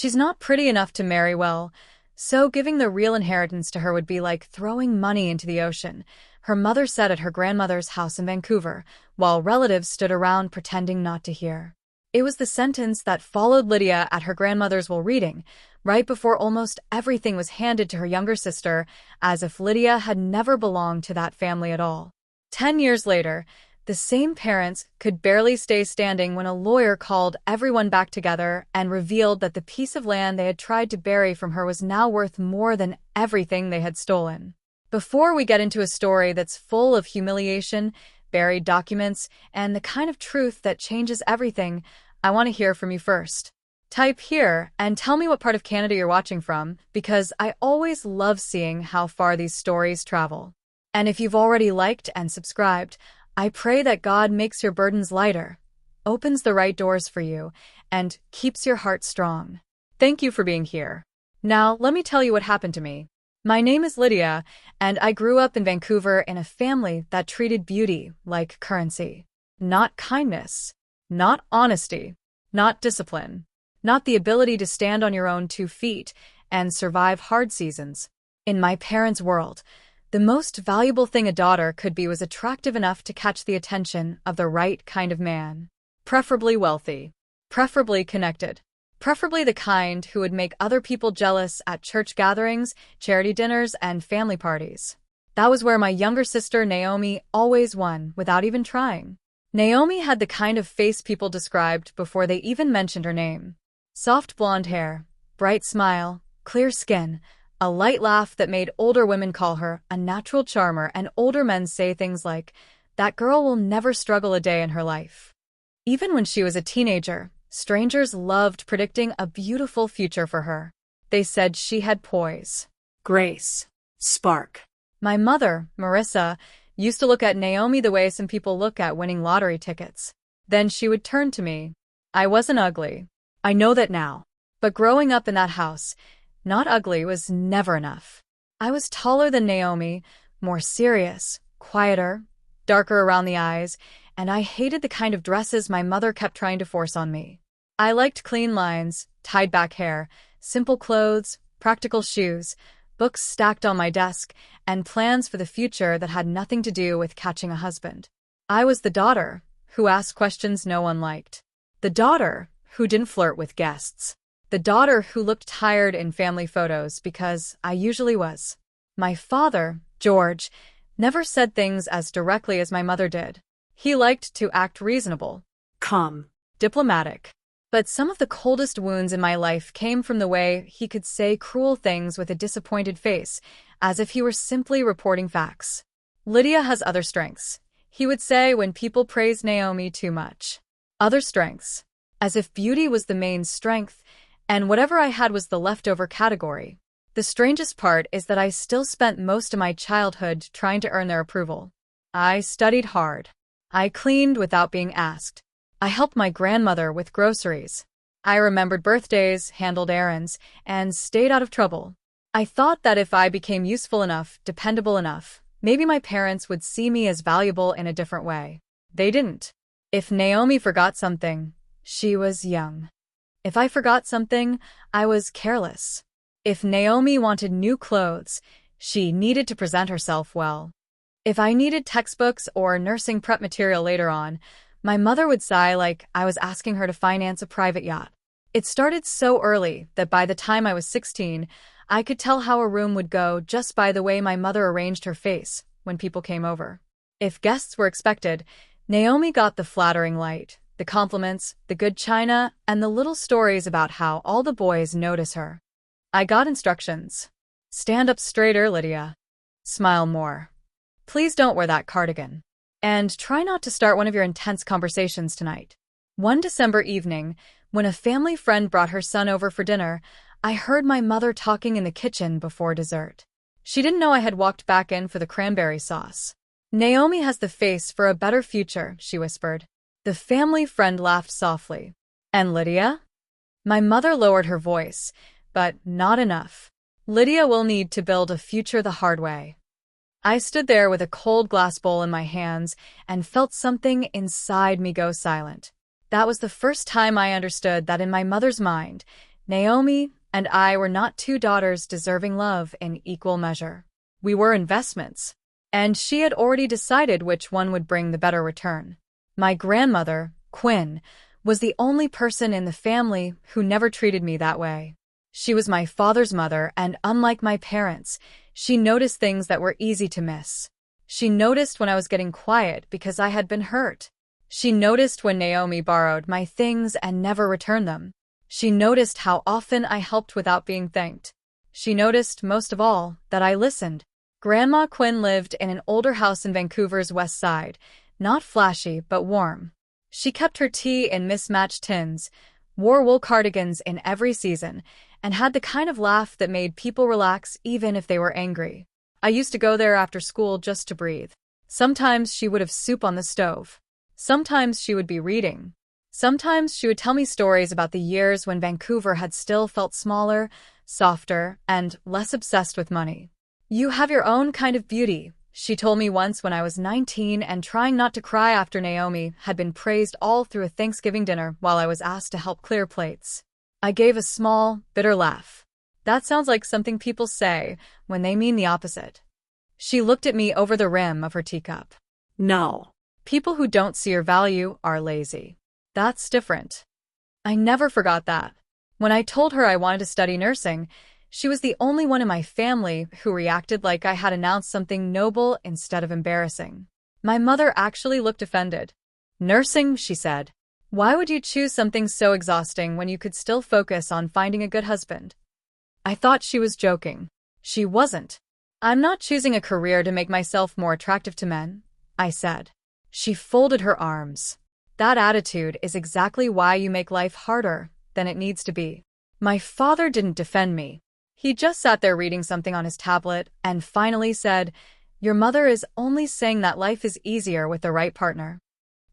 She's not pretty enough to marry well, so giving the real inheritance to her would be like throwing money into the ocean, her mother said at her grandmother's house in Vancouver, while relatives stood around pretending not to hear. It was the sentence that followed Lydia at her grandmother's while reading, right before almost everything was handed to her younger sister, as if Lydia had never belonged to that family at all. 10 years later, the same parents could barely stay standing when a lawyer called everyone back together and revealed that the piece of land they had tried to bury from her was now worth more than everything they had stolen. Before we get into a story that's full of humiliation, buried documents, and the kind of truth that changes everything, I want to hear from you first. Type here and tell me what part of Canada you're watching from, because I always love seeing how far these stories travel. And if you've already liked and subscribed, I pray that God makes your burdens lighter, opens the right doors for you, and keeps your heart strong. Thank you for being here. Now, let me tell you what happened to me. My name is Lydia, and I grew up in Vancouver in a family that treated beauty like currency. Not kindness, not honesty, not discipline, not the ability to stand on your own 2 feet and survive hard seasons. In my parents' world, the most valuable thing a daughter could be was attractive enough to catch the attention of the right kind of man. Preferably wealthy. Preferably connected. Preferably the kind who would make other people jealous at church gatherings, charity dinners, and family parties. That was where my younger sister Naomi always won, without even trying. Naomi had the kind of face people described before they even mentioned her name. Soft blonde hair, bright smile, clear skin, a light laugh that made older women call her a natural charmer and older men say things like, "That girl will never struggle a day in her life." Even when she was a teenager, strangers loved predicting a beautiful future for her. They said she had poise, grace, spark. My mother, Marissa, used to look at Naomi the way some people look at winning lottery tickets. Then she would turn to me. I wasn't ugly. I know that now. But growing up in that house, not ugly was never enough. I was taller than Naomi, more serious, quieter, darker around the eyes, and I hated the kind of dresses my mother kept trying to force on me. I liked clean lines, tied-back hair, simple clothes, practical shoes, books stacked on my desk, and plans for the future that had nothing to do with catching a husband. I was the daughter who asked questions no one liked. The daughter who didn't flirt with guests. The daughter who looked tired in family photos because I usually was. My father, George, never said things as directly as my mother did. He liked to act reasonable, calm, diplomatic. But some of the coldest wounds in my life came from the way he could say cruel things with a disappointed face, as if he were simply reporting facts. Lydia has other strengths, he would say when people praised Naomi too much. Other strengths, as if beauty was the main strength, and whatever I had was the leftover category. The strangest part is that I still spent most of my childhood trying to earn their approval. I studied hard. I cleaned without being asked. I helped my grandmother with groceries. I remembered birthdays, handled errands, and stayed out of trouble. I thought that if I became useful enough, dependable enough, maybe my parents would see me as valuable in a different way. They didn't. If Naomi forgot something, she was young. If I forgot something, I was careless. If Naomi wanted new clothes, she needed to present herself well. If I needed textbooks or nursing prep material later on, my mother would sigh like I was asking her to finance a private yacht. It started so early that by the time I was 16, I could tell how a room would go just by the way my mother arranged her face when people came over. If guests were expected, Naomi got the flattering light, the compliments, the good china, and the little stories about how all the boys notice her. I got instructions. Stand up straighter, Lydia. Smile more. Please don't wear that cardigan. And try not to start one of your intense conversations tonight. One December evening, when a family friend brought her son over for dinner, I heard my mother talking in the kitchen before dessert. She didn't know I had walked back in for the cranberry sauce. Naomi has the face for a better future, she whispered. The family friend laughed softly. And Lydia? My mother lowered her voice, but not enough. Lydia will need to build a future the hard way. I stood there with a cold glass bowl in my hands and felt something inside me go silent. That was the first time I understood that in my mother's mind, Naomi and I were not two daughters deserving love in equal measure. We were investments, and she had already decided which one would bring the better return. My grandmother, Quinn, was the only person in the family who never treated me that way. She was my father's mother, and unlike my parents, she noticed things that were easy to miss. She noticed when I was getting quiet because I had been hurt. She noticed when Naomi borrowed my things and never returned them. She noticed how often I helped without being thanked. She noticed, most of all, that I listened. Grandma Quinn lived in an older house in Vancouver's west side, not flashy but warm. She kept her tea in mismatched tins, wore wool cardigans in every season, and had the kind of laugh that made people relax even if they were angry. I used to go there after school just to breathe. Sometimes she would have soup on the stove. Sometimes she would be reading. Sometimes she would tell me stories about the years when Vancouver had still felt smaller, softer, and less obsessed with money. "You have your own kind of beauty," she told me once when I was 19 and trying not to cry after Naomi had been praised all through a Thanksgiving dinner while I was asked to help clear plates. I gave a small, bitter laugh. That sounds like something people say when they mean the opposite. She looked at me over the rim of her teacup. No. People who don't see your value are lazy. That's different. I never forgot that. When I told her I wanted to study nursing, she was the only one in my family who reacted like I had announced something noble instead of embarrassing. My mother actually looked offended. "Nursing," she said. "Why would you choose something so exhausting when you could still focus on finding a good husband?" I thought she was joking. She wasn't. "I'm not choosing a career to make myself more attractive to men," I said. She folded her arms. "That attitude is exactly why you make life harder than it needs to be." My father didn't defend me. He just sat there reading something on his tablet and finally said, "Your mother is only saying that life is easier with the right partner."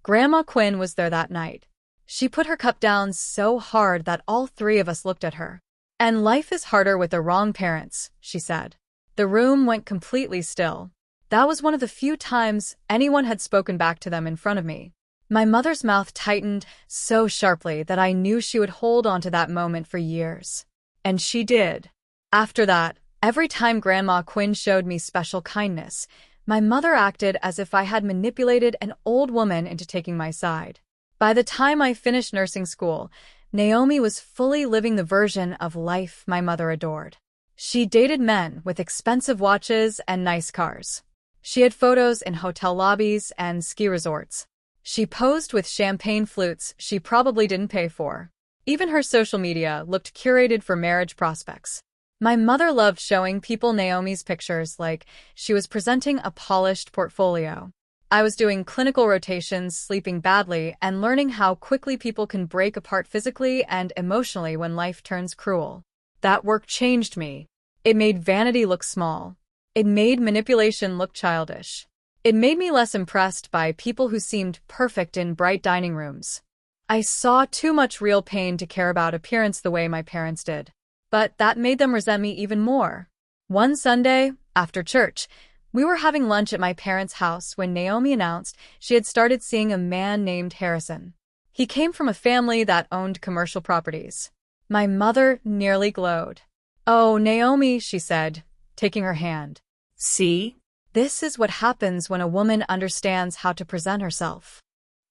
Grandma Quinn was there that night. She put her cup down so hard that all three of us looked at her. "And life is harder with the wrong parents," she said. The room went completely still. That was one of the few times anyone had spoken back to them in front of me. My mother's mouth tightened so sharply that I knew she would hold on to that moment for years. And she did. After that, every time Grandma Quinn showed me special kindness, my mother acted as if I had manipulated an old woman into taking my side. By the time I finished nursing school, Naomi was fully living the version of life my mother adored. She dated men with expensive watches and nice cars. She had photos in hotel lobbies and ski resorts. She posed with champagne flutes she probably didn't pay for. Even her social media looked curated for marriage prospects. My mother loved showing people Naomi's pictures like she was presenting a polished portfolio. I was doing clinical rotations, sleeping badly, and learning how quickly people can break apart physically and emotionally when life turns cruel. That work changed me. It made vanity look small. It made manipulation look childish. It made me less impressed by people who seemed perfect in bright dining rooms. I saw too much real pain to care about appearance the way my parents did. But that made them resent me even more. One Sunday, after church, we were having lunch at my parents' house when Naomi announced she had started seeing a man named Harrison. He came from a family that owned commercial properties. My mother nearly glowed. "Oh, Naomi," she said, taking her hand. "See? This is what happens when a woman understands how to present herself."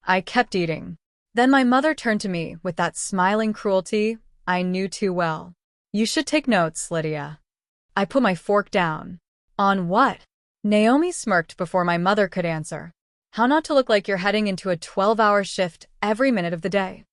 I kept eating. Then my mother turned to me with that smiling cruelty I knew too well. "You should take notes, Lydia." I put my fork down. "On what?" Naomi smirked before my mother could answer. "How not to look like you're heading into a 12-hour shift every minute of the day."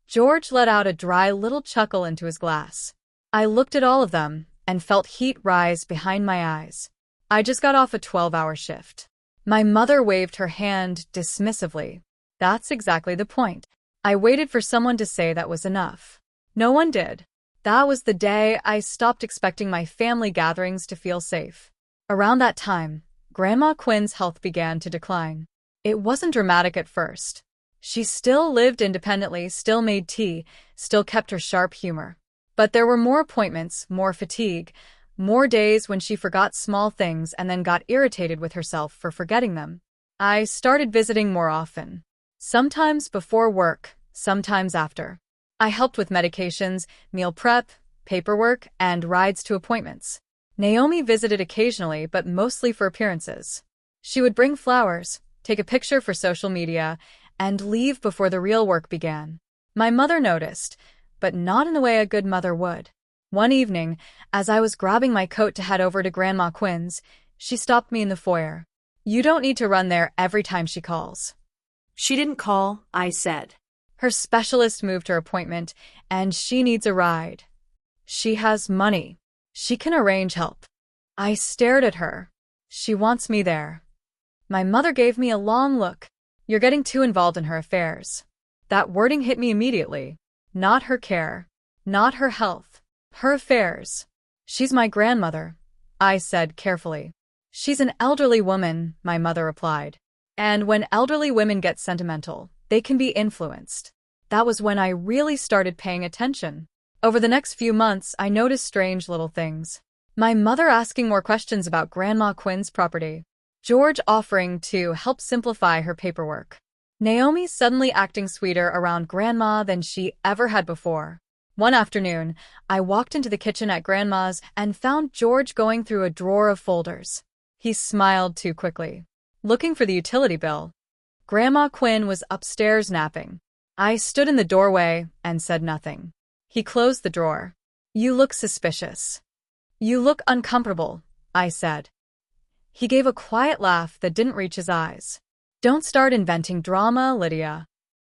George let out a dry little chuckle into his glass. I looked at all of them and felt heat rise behind my eyes. I just got off a 12-hour shift. My mother waved her hand dismissively. That's exactly the point. I waited for someone to say that was enough. No one did. That was the day I stopped expecting my family gatherings to feel safe. Around that time, Grandma Quinn's health began to decline. It wasn't dramatic at first. She still lived independently, still made tea, still kept her sharp humor. But there were more appointments, more fatigue, more days when she forgot small things and then got irritated with herself for forgetting them. I started visiting more often. Sometimes before work, sometimes after. I helped with medications, meal prep, paperwork, and rides to appointments. Naomi visited occasionally, but mostly for appearances. She would bring flowers, take a picture for social media, and leave before the real work began. My mother noticed, but not in the way a good mother would. One evening, as I was grabbing my coat to head over to Grandma Quinn's, she stopped me in the foyer. "You don't need to run there every time she calls." She didn't call, I said. Her specialist moved her appointment, and she needs a ride. She has money. She can arrange help. I stared at her. She wants me there. My mother gave me a long look. "You're getting too involved in her affairs." That wording hit me immediately. Not her care. Not her health. Her affairs. "She's my grandmother," I said carefully. "She's an elderly woman," my mother replied. "And when elderly women get sentimental, they can be influenced." That was when I really started paying attention. Over the next few months, I noticed strange little things. My mother asking more questions about Grandma Quinn's property. George offering to help simplify her paperwork. Naomi suddenly acting sweeter around Grandma than she ever had before. One afternoon, I walked into the kitchen at Grandma's and found George going through a drawer of folders. He smiled too quickly, looking for the utility bill. Grandma Quinn was upstairs napping. I stood in the doorway and said nothing. He closed the drawer. "You look suspicious." "You look uncomfortable," I said. He gave a quiet laugh that didn't reach his eyes. "Don't start inventing drama, Lydia."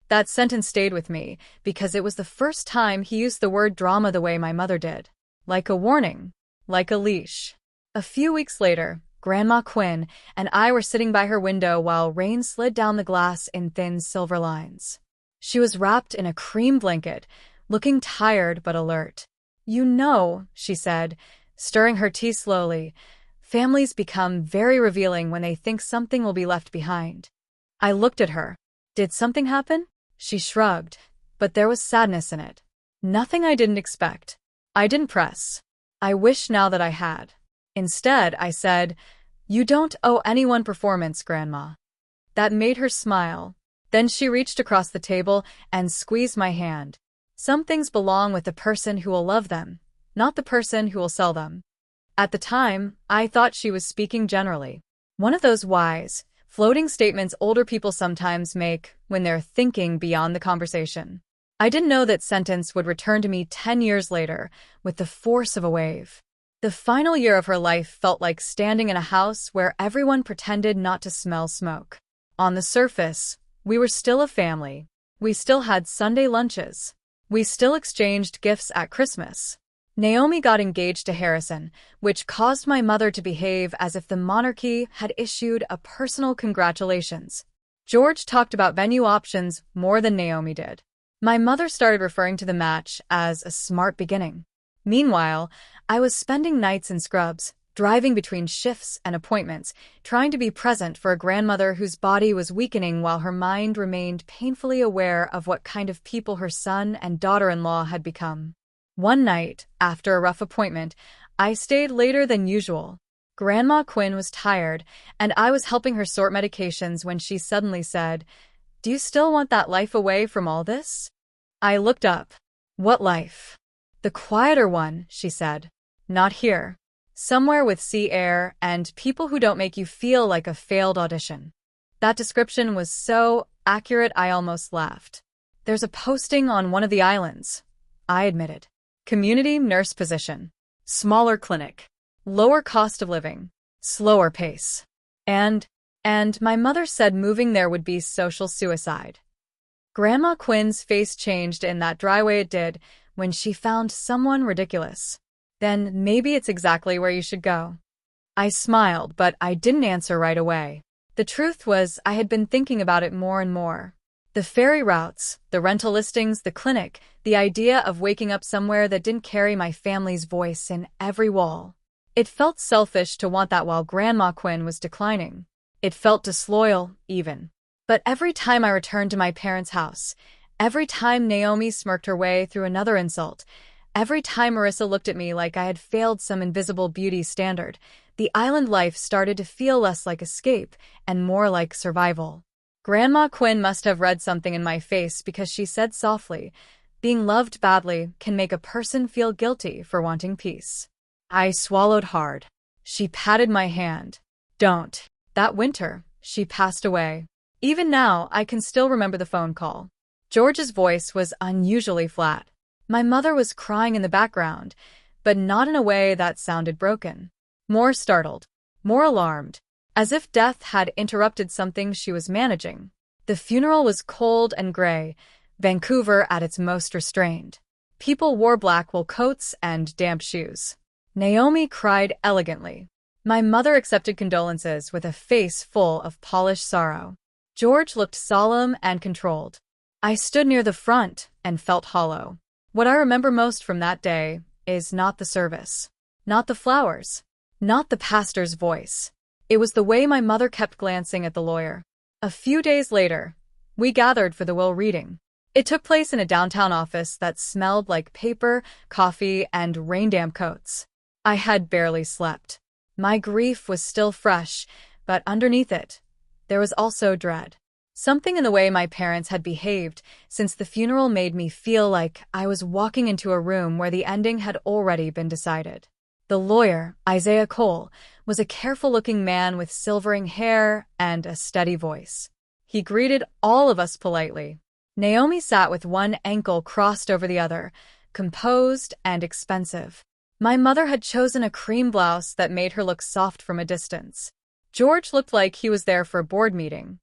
That sentence stayed with me because it was the first time he used the word drama the way my mother did. Like a warning. Like a leash. A few weeks later, Grandma Quinn and I were sitting by her window while rain slid down the glass in thin silver lines. She was wrapped in a cream blanket, looking tired but alert. "You know," she said, stirring her tea slowly, "families become very revealing when they think something will be left behind." I looked at her. "Did something happen?" She shrugged, but there was sadness in it. Nothing I didn't expect. I didn't press. I wish now that I had. Instead, I said, "You don't owe anyone performance, Grandma." That made her smile. Then she reached across the table and squeezed my hand. "Some things belong with the person who will love them, not the person who will sell them." At the time, I thought she was speaking generally. One of those wise, floating statements older people sometimes make when they're thinking beyond the conversation. I didn't know that sentence would return to me 10 years later with the force of a wave. The final year of her life felt like standing in a house where everyone pretended not to smell smoke. On the surface, we were still a family. We still had Sunday lunches. We still exchanged gifts at Christmas. Naomi got engaged to Harrison, which caused my mother to behave as if the monarchy had issued a personal congratulations. George talked about venue options more than Naomi did. My mother started referring to the match as a smart beginning. Meanwhile, I was spending nights in scrubs, driving between shifts and appointments, trying to be present for a grandmother whose body was weakening while her mind remained painfully aware of what kind of people her son and daughter-in-law had become. One night, after a rough appointment, I stayed later than usual. Grandma Quinn was tired, and I was helping her sort medications when she suddenly said, "Do you still want that life away from all this?" I looked up. "What life?" "The quieter one," she said. "Not here. Somewhere with sea air and people who don't make you feel like a failed audition." That description was so accurate I almost laughed. "There's a posting on one of the islands," I admitted. "Community nurse position. Smaller clinic. Lower cost of living. Slower pace. And my mother said moving there would be social suicide." Grandma Quinn's face changed in that dry way it did when she found someone ridiculous. "Then maybe it's exactly where you should go." I smiled, but I didn't answer right away. The truth was I had been thinking about it more and more. The ferry routes, the rental listings, the clinic, the idea of waking up somewhere that didn't carry my family's voice in every wall. It felt selfish to want that while Grandma Quinn was declining. It felt disloyal, even. But every time I returned to my parents' house, every time Naomi smirked her way through another insult, every time Marissa looked at me like I had failed some invisible beauty standard, the island life started to feel less like escape and more like survival. Grandma Quinn must have read something in my face because she said softly, Being loved badly can make a person feel guilty for wanting peace. I swallowed hard. She patted my hand. Don't. That winter, she passed away. Even now, I can still remember the phone call. George's voice was unusually flat. My mother was crying in the background, but not in a way that sounded broken. More startled, more alarmed, as if death had interrupted something she was managing. The funeral was cold and gray, Vancouver at its most restrained. People wore black wool coats and damp shoes. Naomi cried elegantly. My mother accepted condolences with a face full of polished sorrow. George looked solemn and controlled. I stood near the front and felt hollow. What I remember most from that day is not the service, not the flowers, not the pastor's voice. It was the way my mother kept glancing at the lawyer. A few days later, we gathered for the will reading. It took place in a downtown office that smelled like paper, coffee, and rain-damp coats. I had barely slept. My grief was still fresh, but underneath it, there was also dread. Something in the way my parents had behaved since the funeral made me feel like I was walking into a room where the ending had already been decided. The lawyer, Isaiah Cole, was a careful-looking man with silvering hair and a steady voice. He greeted all of us politely. Naomi sat with one ankle crossed over the other, composed and expensive. My mother had chosen a cream blouse that made her look soft from a distance. George looked like he was there for a board meeting.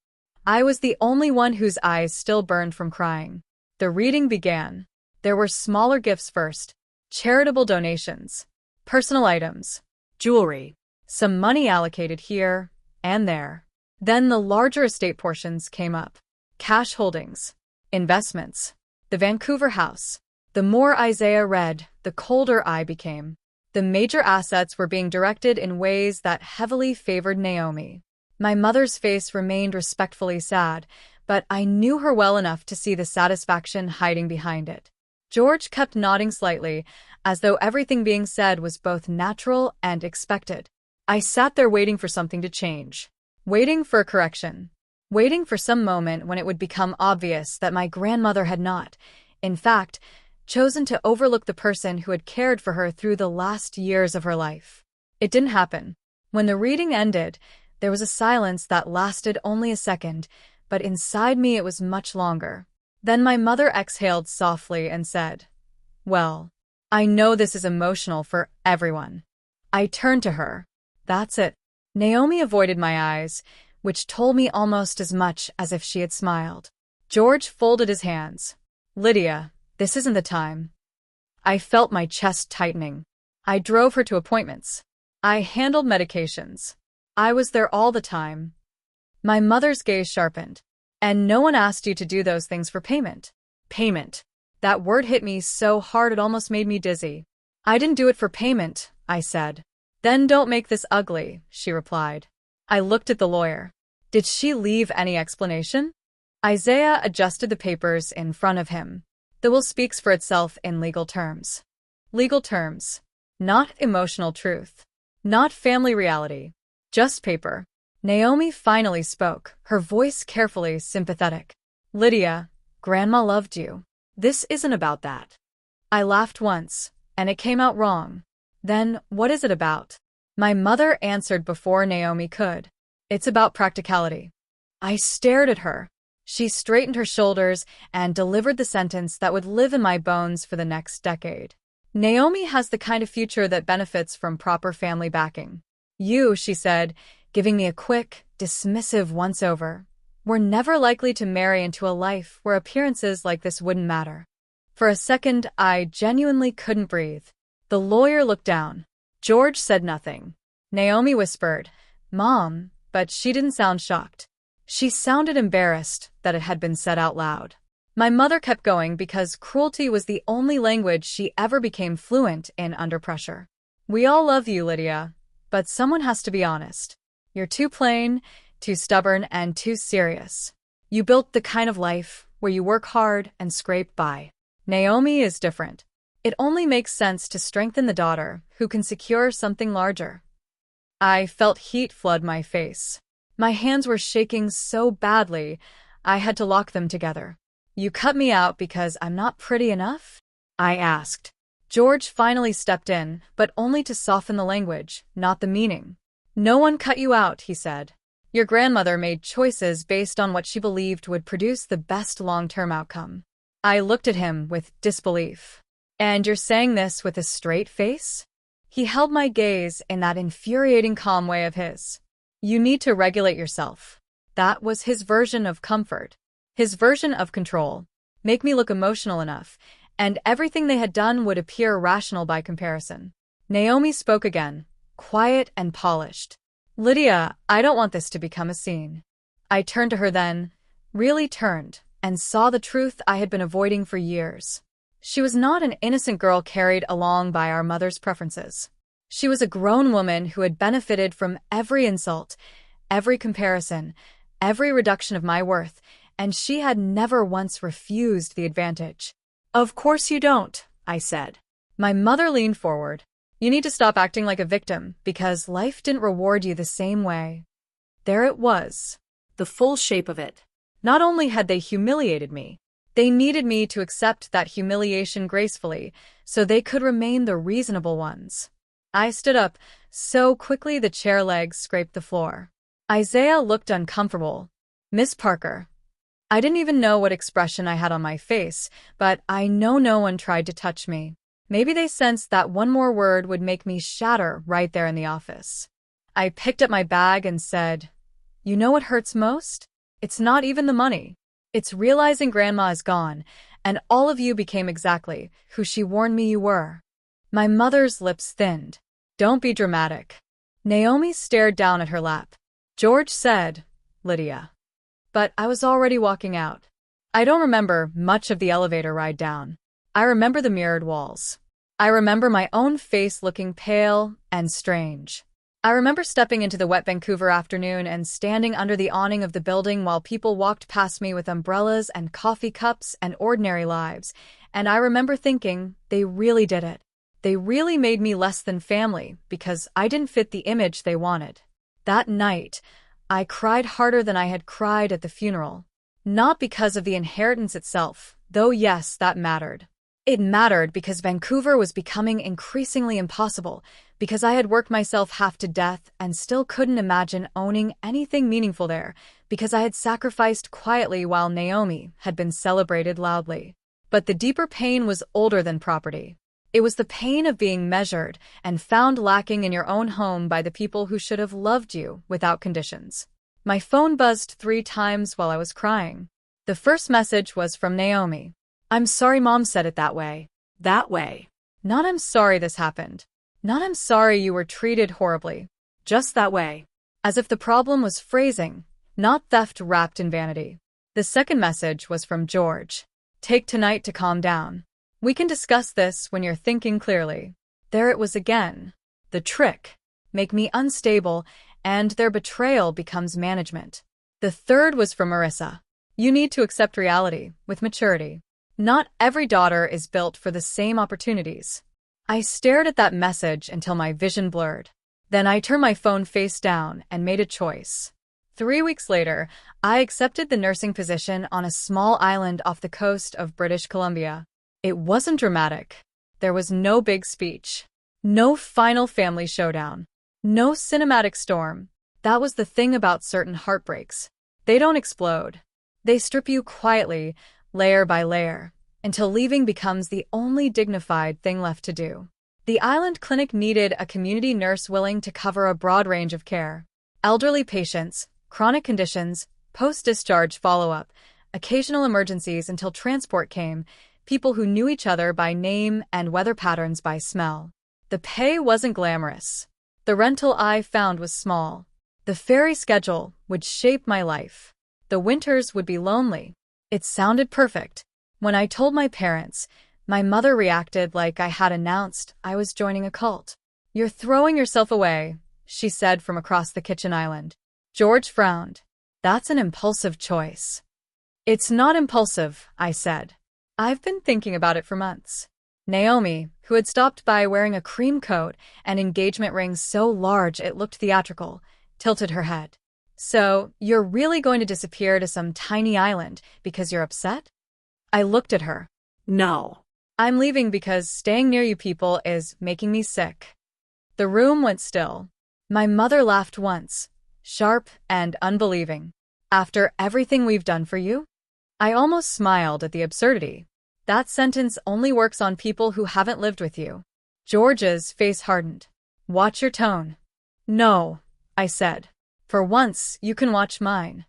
I was the only one whose eyes still burned from crying. The reading began. There were smaller gifts first, charitable donations, personal items, Jewelry. some money allocated here and there. Then the larger estate portions came up. Cash holdings, investments, the Vancouver house. The more Isaiah read, the colder I became. The major assets were being directed in ways that heavily favored Naomi. My mother's face remained respectfully sad, but I knew her well enough to see the satisfaction hiding behind it. George kept nodding slightly, as though everything being said was both natural and expected. I sat there waiting for something to change, waiting for a correction, waiting for some moment when it would become obvious that my grandmother had not, in fact, chosen to overlook the person who had cared for her through the last years of her life. It didn't happen. When the reading ended, there was a silence that lasted only a second, but inside me it was much longer. Then my mother exhaled softly and said, "Well, I know this is emotional for everyone." I turned to her. That's it. Naomi avoided my eyes, which told me almost as much as if she had smiled. George folded his hands. "Lydia, this isn't the time." I felt my chest tightening. I drove her to appointments. I handled medications. I was there all the time. My mother's gaze sharpened. "And no one asked you to do those things for payment." Payment. That word hit me so hard it almost made me dizzy. "I didn't do it for payment," I said. "Then don't make this ugly," she replied. I looked at the lawyer. Did she leave any explanation? Isaiah adjusted the papers in front of him. The will speaks for itself in legal terms. Legal terms. Not emotional truth. Not family reality. Just paper. Naomi finally spoke, her voice carefully sympathetic. "Lydia, Grandma loved you. This isn't about that." I laughed once, and it came out wrong. "Then, what is it about?" My mother answered before Naomi could. "It's about practicality." I stared at her. She straightened her shoulders and delivered the sentence that would live in my bones for the next decade. "Naomi has the kind of future that benefits from proper family backing. You," she said, giving me a quick, dismissive once-over, "were never likely to marry into a life where appearances like this wouldn't matter." For a second, I genuinely couldn't breathe. The lawyer looked down. George said nothing. Naomi whispered, "Mom," but she didn't sound shocked. She sounded embarrassed that it had been said out loud. My mother kept going because cruelty was the only language she ever became fluent in under pressure. "We all love you, Lydia, but someone has to be honest. You're too plain, too stubborn, and too serious. You built the kind of life where you work hard and scrape by. Naomi is different. It only makes sense to strengthen the daughter who can secure something larger." I felt heat flood my face. My hands were shaking so badly, I had to lock them together. You cut me out because I'm not pretty enough? I asked. George finally stepped in, but only to soften the language, not the meaning. No one cut you out, he said. Your grandmother made choices based on what she believed would produce the best long-term outcome. I looked at him with disbelief. And you're saying this with a straight face? He held my gaze in that infuriating calm way of his. You need to regulate yourself. That was his version of comfort. His version of control. Make me look emotional enough, and everything they had done would appear rational by comparison. Naomi spoke again, quiet and polished. Lydia, I don't want this to become a scene. I turned to her then, really turned, and saw the truth I had been avoiding for years. She was not an innocent girl carried along by our mother's preferences. She was a grown woman who had benefited from every insult, every comparison, every reduction of my worth, and she had never once refused the advantage. Of course you don't, I said. My mother leaned forward. You need to stop acting like a victim, because life didn't reward you the same way. There it was, the full shape of it. Not only had they humiliated me, they needed me to accept that humiliation gracefully, so they could remain the reasonable ones. I stood up, so quickly the chair legs scraped the floor. Isaiah looked uncomfortable. Miss Parker. I didn't even know what expression I had on my face, but I know no one tried to touch me. Maybe they sensed that one more word would make me shatter right there in the office. I picked up my bag and said, You know what hurts most? It's not even the money. It's realizing Grandma is gone, and all of you became exactly who she warned me you were. My mother's lips thinned. Don't be dramatic. Naomi stared down at her lap. George said, Lydia. But I was already walking out. I don't remember much of the elevator ride down. I remember the mirrored walls. I remember my own face looking pale and strange. I remember stepping into the wet Vancouver afternoon and standing under the awning of the building while people walked past me with umbrellas and coffee cups and ordinary lives, and I remember thinking, they really did it. They really made me less than family because I didn't fit the image they wanted. That night, I cried harder than I had cried at the funeral. Not because of the inheritance itself, though yes, that mattered. It mattered because Vancouver was becoming increasingly impossible, because I had worked myself half to death and still couldn't imagine owning anything meaningful there, because I had sacrificed quietly while Naomi had been celebrated loudly. But the deeper pain was older than property. It was the pain of being measured and found lacking in your own home by the people who should have loved you without conditions. My phone buzzed 3 times while I was crying. The first message was from Naomi. I'm sorry Mom said it that way. That way. Not I'm sorry this happened. Not I'm sorry you were treated horribly. Just that way. As if the problem was phrasing, not theft wrapped in vanity. The second message was from George. Take tonight to calm down. We can discuss this when you're thinking clearly. There it was again. The trick. Make me unstable, and their betrayal becomes management. The third was from Marissa. You need to accept reality, with maturity. Not every daughter is built for the same opportunities. I stared at that message until my vision blurred. Then I turned my phone face down and made a choice. 3 weeks later, I accepted the nursing position on a small island off the coast of British Columbia. It wasn't dramatic. There was no big speech. No final family showdown. No cinematic storm. That was the thing about certain heartbreaks. They don't explode. They strip you quietly, layer by layer, until leaving becomes the only dignified thing left to do. The island clinic needed a community nurse willing to cover a broad range of care. Elderly patients, chronic conditions, post-discharge follow-up, occasional emergencies until transport came, people who knew each other by name and weather patterns by smell. The pay wasn't glamorous. The rental I found was small. The ferry schedule would shape my life. The winters would be lonely. It sounded perfect. When I told my parents, my mother reacted like I had announced I was joining a cult. You're throwing yourself away, she said from across the kitchen island. George frowned. That's an impulsive choice. It's not impulsive, I said. I've been thinking about it for months. Naomi, who had stopped by wearing a cream coat and engagement ring so large it looked theatrical, tilted her head. So, you're really going to disappear to some tiny island because you're upset? I looked at her. No. I'm leaving because staying near you people is making me sick. The room went still. My mother laughed once, sharp and unbelieving. After everything we've done for you? I almost smiled at the absurdity. That sentence only works on people who haven't lived with you. George's face hardened. Watch your tone. No, I said. For once, you can watch mine.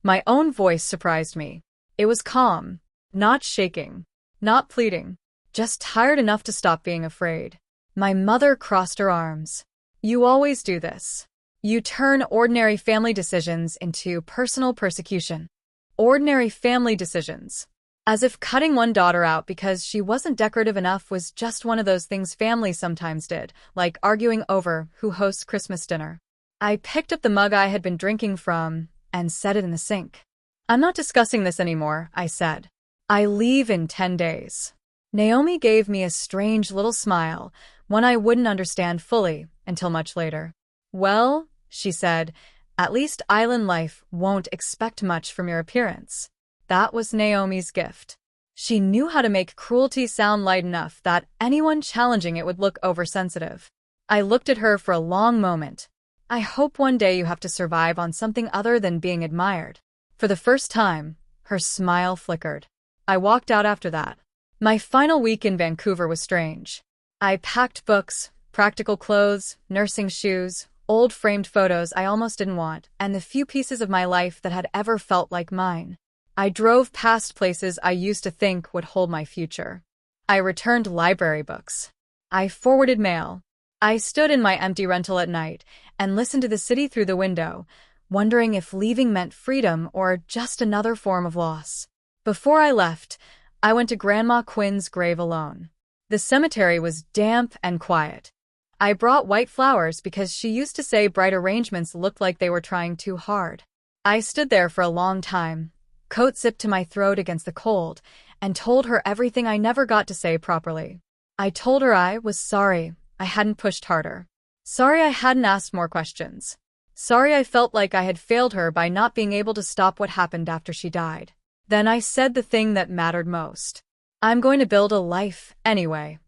My own voice surprised me. It was calm, not shaking, not pleading, just tired enough to stop being afraid. My mother crossed her arms. You always do this. You turn ordinary family decisions into personal persecution. Ordinary family decisions. As if cutting one daughter out because she wasn't decorative enough was just one of those things families sometimes did, like arguing over who hosts Christmas dinner. I picked up the mug I had been drinking from and set it in the sink. I'm not discussing this anymore, I said. I leave in 10 days. Naomi gave me a strange little smile, one I wouldn't understand fully until much later. Well, she said, at least island life won't expect much from your appearance. That was Naomi's gift. She knew how to make cruelty sound light enough that anyone challenging it would look oversensitive. I looked at her for a long moment. I hope one day you have to survive on something other than being admired. For the first time, her smile flickered. I walked out after that. My final week in Vancouver was strange. I packed books, practical clothes, nursing shoes, old framed photos I almost didn't want, and the few pieces of my life that had ever felt like mine. I drove past places I used to think would hold my future. I returned library books. I forwarded mail. I stood in my empty rental at night and listened to the city through the window, wondering if leaving meant freedom or just another form of loss. Before I left, I went to Grandma Quinn's grave alone. The cemetery was damp and quiet. I brought white flowers because she used to say bright arrangements looked like they were trying too hard. I stood there for a long time, coat zipped to my throat against the cold, and told her everything I never got to say properly. I told her I was sorry I hadn't pushed harder. Sorry I hadn't asked more questions. Sorry I felt like I had failed her by not being able to stop what happened after she died. Then I said the thing that mattered most. I'm going to build a life anyway.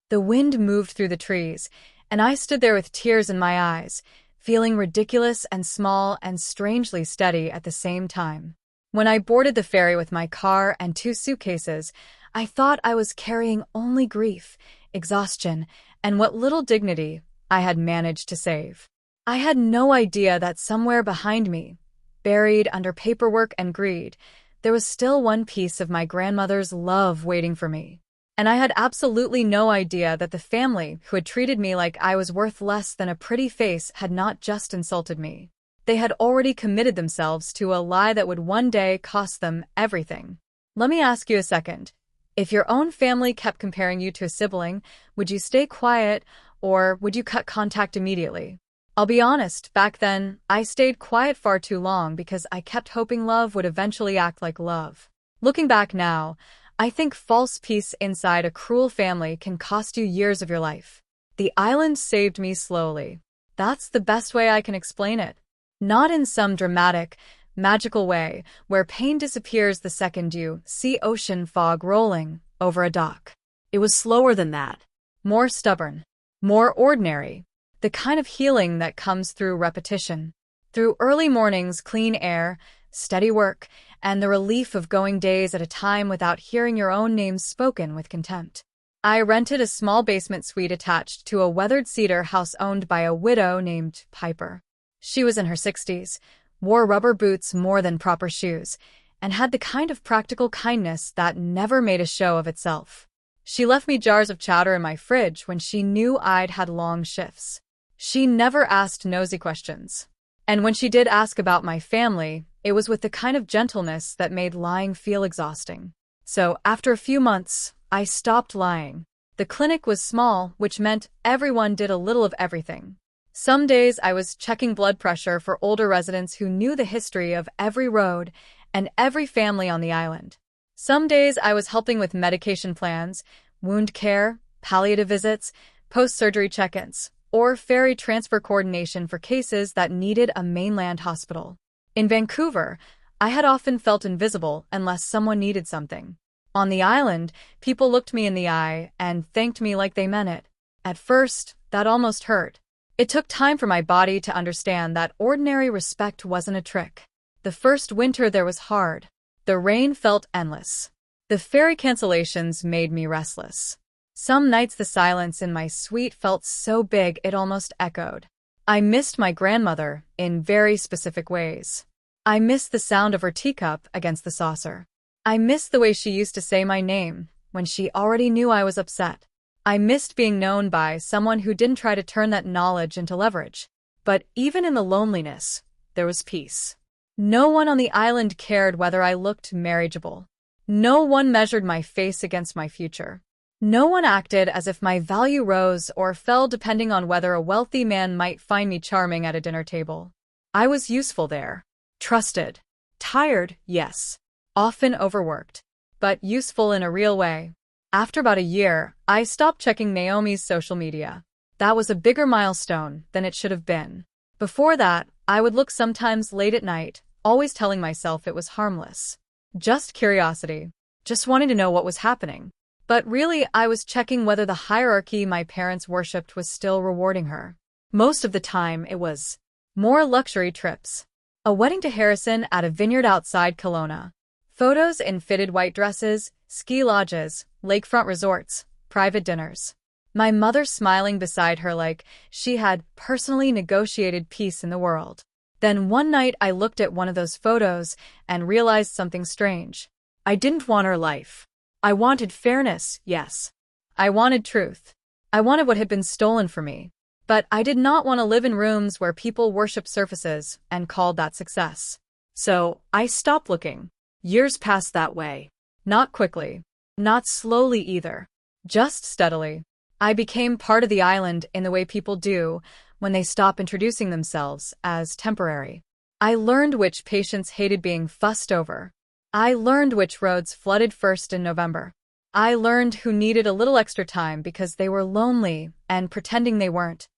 The wind moved through the trees, and I stood there with tears in my eyes, feeling ridiculous and small and strangely steady at the same time. When I boarded the ferry with my car and 2 suitcases, I thought I was carrying only grief, exhaustion, and what little dignity I had managed to save. I had no idea that somewhere behind me, buried under paperwork and greed, there was still one piece of my grandmother's love waiting for me. And I had absolutely no idea that the family who had treated me like I was worth less than a pretty face had not just insulted me. They had already committed themselves to a lie that would one day cost them everything. Let me ask you a second. If your own family kept comparing you to a sibling, would you stay quiet or would you cut contact immediately? I'll be honest, back then, I stayed quiet far too long because I kept hoping love would eventually act like love. Looking back now, I think false peace inside a cruel family can cost you years of your life. The island saved me slowly. That's the best way I can explain it. Not in some dramatic, magical way where pain disappears the second you see ocean fog rolling over a dock. It was slower than that. More stubborn. More ordinary. The kind of healing that comes through repetition. Through early mornings, clean air, steady work, and the relief of going days at a time without hearing your own name spoken with contempt. I rented a small basement suite attached to a weathered cedar house owned by a widow named Piper. She was in her 60s, wore rubber boots more than proper shoes, and had the kind of practical kindness that never made a show of itself. She left me jars of chowder in my fridge when she knew I'd had long shifts. She never asked nosy questions. And when she did ask about my family, it was with the kind of gentleness that made lying feel exhausting. So, after a few months, I stopped lying. The clinic was small, which meant everyone did a little of everything. Some days I was checking blood pressure for older residents who knew the history of every road and every family on the island. Some days I was helping with medication plans, wound care, palliative visits, post-surgery check-ins, or ferry transfer coordination for cases that needed a mainland hospital. In Vancouver, I had often felt invisible unless someone needed something. On the island, people looked me in the eye and thanked me like they meant it. At first, that almost hurt. It took time for my body to understand that ordinary respect wasn't a trick. The first winter there was hard. The rain felt endless. The ferry cancellations made me restless. Some nights the silence in my suite felt so big it almost echoed. I missed my grandmother in very specific ways. I missed the sound of her teacup against the saucer. I missed the way she used to say my name when she already knew I was upset. I missed being known by someone who didn't try to turn that knowledge into leverage. But even in the loneliness, there was peace. No one on the island cared whether I looked marriageable. No one measured my face against my future. No one acted as if my value rose or fell depending on whether a wealthy man might find me charming at a dinner table. I was useful there. Trusted. Tired, yes. Often overworked. But useful in a real way. After about a year, I stopped checking Naomi's social media. That was a bigger milestone than it should have been. Before that, I would look sometimes late at night, always telling myself it was harmless. Just curiosity. Just wanting to know what was happening. But really, I was checking whether the hierarchy my parents worshipped was still rewarding her. Most of the time, it was more luxury trips. A wedding to Harrison at a vineyard outside Kelowna. Photos in fitted white dresses, ski lodges, lakefront resorts, private dinners. My mother smiling beside her like she had personally negotiated peace in the world. Then one night I looked at one of those photos and realized something strange. I didn't want her life. I wanted fairness, yes. I wanted truth. I wanted what had been stolen from me. But I did not want to live in rooms where people worshiped surfaces and called that success. So I stopped looking. Years passed that way. Not quickly. Not slowly either. Just steadily. I became part of the island in the way people do when they stop introducing themselves as temporary. I learned which patients hated being fussed over. I learned which roads flooded first in November. I learned who needed a little extra time because they were lonely and pretending they weren't.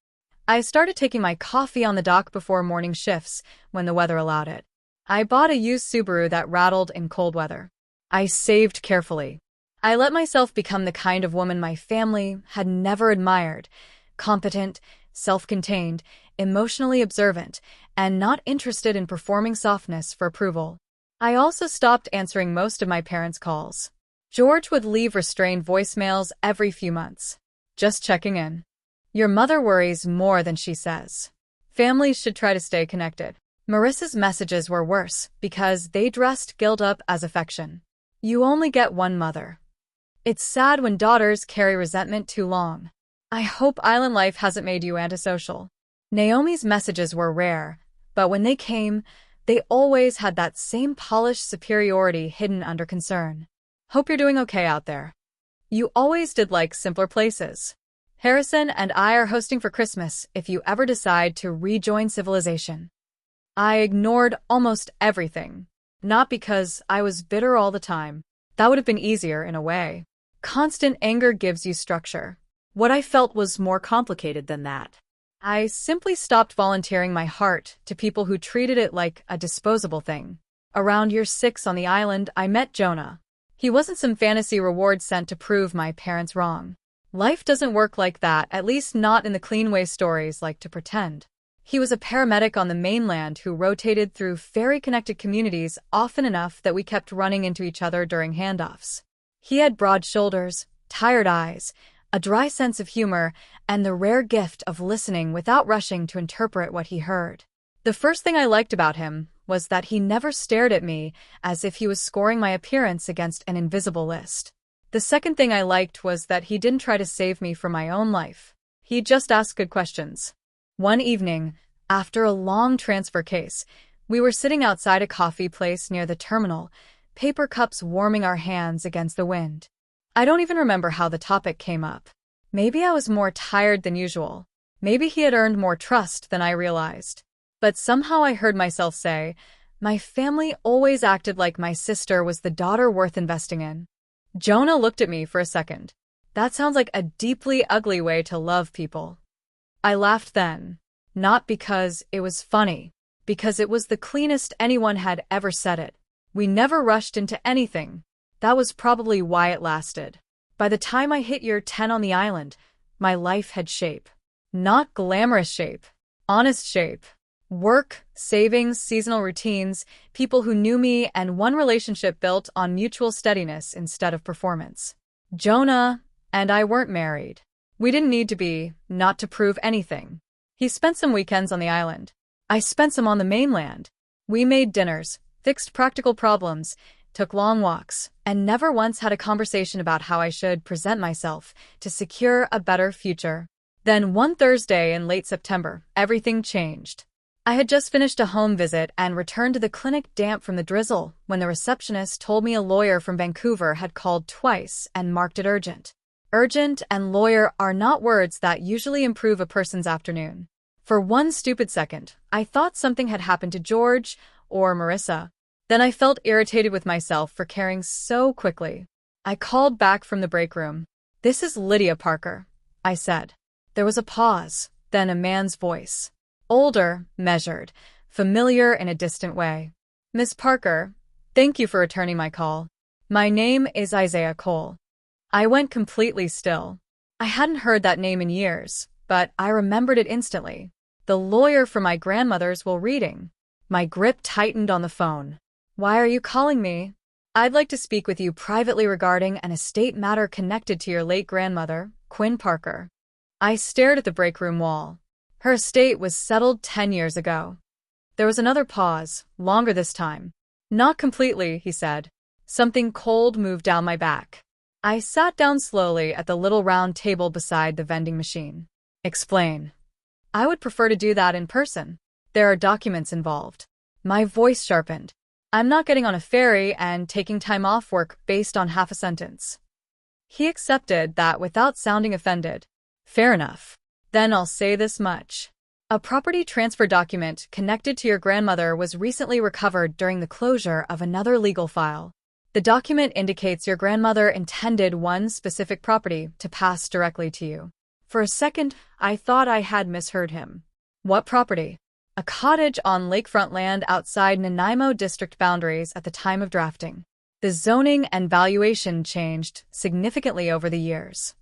I started taking my coffee on the dock before morning shifts when the weather allowed it. I bought a used Subaru that rattled in cold weather. I saved carefully. I let myself become the kind of woman my family had never admired, competent, self-contained, emotionally observant, and not interested in performing softness for approval. I also stopped answering most of my parents' calls. George would leave restrained voicemails every few months. Just checking in. Your mother worries more than she says. Families should try to stay connected. Marissa's messages were worse because they dressed guilt up as affection. You only get one mother. It's sad when daughters carry resentment too long. I hope island life hasn't made you antisocial. Naomi's messages were rare, but when they came, they always had that same polished superiority hidden under concern. Hope you're doing okay out there. You always did like simpler places. Harrison and I are hosting for Christmas if you ever decide to rejoin civilization. I ignored almost everything. Not because I was bitter all the time. That would have been easier in a way. Constant anger gives you structure. What I felt was more complicated than that. I simply stopped volunteering my heart to people who treated it like a disposable thing. Around year 6 on the island, I met Jonah. He wasn't some fantasy reward sent to prove my parents wrong. Life doesn't work like that, at least not in the clean way stories like to pretend. He was a paramedic on the mainland who rotated through ferry-connected communities often enough that we kept running into each other during handoffs. He had broad shoulders, tired eyes, a dry sense of humor, and the rare gift of listening without rushing to interpret what he heard. The first thing I liked about him was that he never stared at me as if he was scoring my appearance against an invisible list. The second thing I liked was that he didn't try to save me from my own life. He just asked good questions. One evening, after a long transfer case, we were sitting outside a coffee place near the terminal, paper cups warming our hands against the wind. I don't even remember how the topic came up. Maybe I was more tired than usual. Maybe he had earned more trust than I realized. But somehow I heard myself say, my family always acted like my sister was the daughter worth investing in. Jonah looked at me for a second. That sounds like a deeply ugly way to love people. I laughed then. Not because it was funny. Because it was the cleanest anyone had ever said it. We never rushed into anything. That was probably why it lasted. By the time I hit year 10 on the island, my life had shape. Not glamorous shape. Honest shape. Work, savings, seasonal routines, people who knew me, and one relationship built on mutual steadiness instead of performance. Jonah and I weren't married. We didn't need to be, not to prove anything. He spent some weekends on the island. I spent some on the mainland. We made dinners, fixed practical problems, took long walks, and never once had a conversation about how I should present myself to secure a better future. Then one Thursday in late September, everything changed. I had just finished a home visit and returned to the clinic damp from the drizzle when the receptionist told me a lawyer from Vancouver had called twice and marked it urgent. Urgent and lawyer are not words that usually improve a person's afternoon. For one stupid second, I thought something had happened to George or Marissa. Then I felt irritated with myself for caring so quickly. I called back from the break room. "This is Lydia Parker," I said. There was a pause, then a man's voice. Older, measured, familiar in a distant way. "Miss Parker, thank you for returning my call. My name is Isaiah Cole." I went completely still. I hadn't heard that name in years, but I remembered it instantly. The lawyer for my grandmother's will reading. My grip tightened on the phone. "Why are you calling me?" "I'd like to speak with you privately regarding an estate matter connected to your late grandmother, Quinn Parker." I stared at the break room wall. Her estate was settled 10 years ago. There was another pause, longer this time. "Not completely," he said. Something cold moved down my back. I sat down slowly at the little round table beside the vending machine. "Explain." "I would prefer to do that in person. There are documents involved." My voice sharpened. "I'm not getting on a ferry and taking time off work based on half a sentence." He accepted that without sounding offended. "Fair enough. Then I'll say this much. A property transfer document connected to your grandmother was recently recovered during the closure of another legal file. The document indicates your grandmother intended one specific property to pass directly to you." For a second, I thought I had misheard him. "What property?" "A cottage on lakefront land outside Nanaimo district boundaries at the time of drafting. The zoning and valuation changed significantly over the years."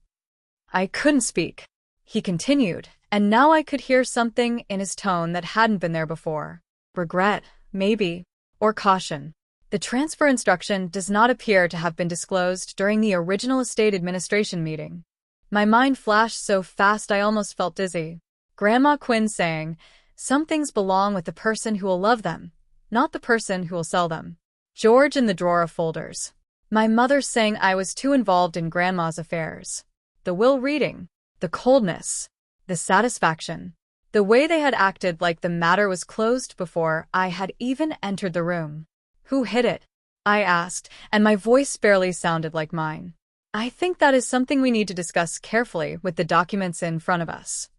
I couldn't speak. He continued, and now I could hear something in his tone that hadn't been there before. Regret, maybe, or caution. "The transfer instruction does not appear to have been disclosed during the original estate administration meeting." My mind flashed so fast I almost felt dizzy. Grandma Quinn saying, "Some things belong with the person who will love them, not the person who will sell them." George in the drawer of folders. My mother saying I was too involved in Grandma's affairs. The will reading. The coldness. The satisfaction. The way they had acted like the matter was closed before I had even entered the room. "Who hid it?" I asked, and my voice barely sounded like mine. "I think that is something we need to discuss carefully with the documents in front of us."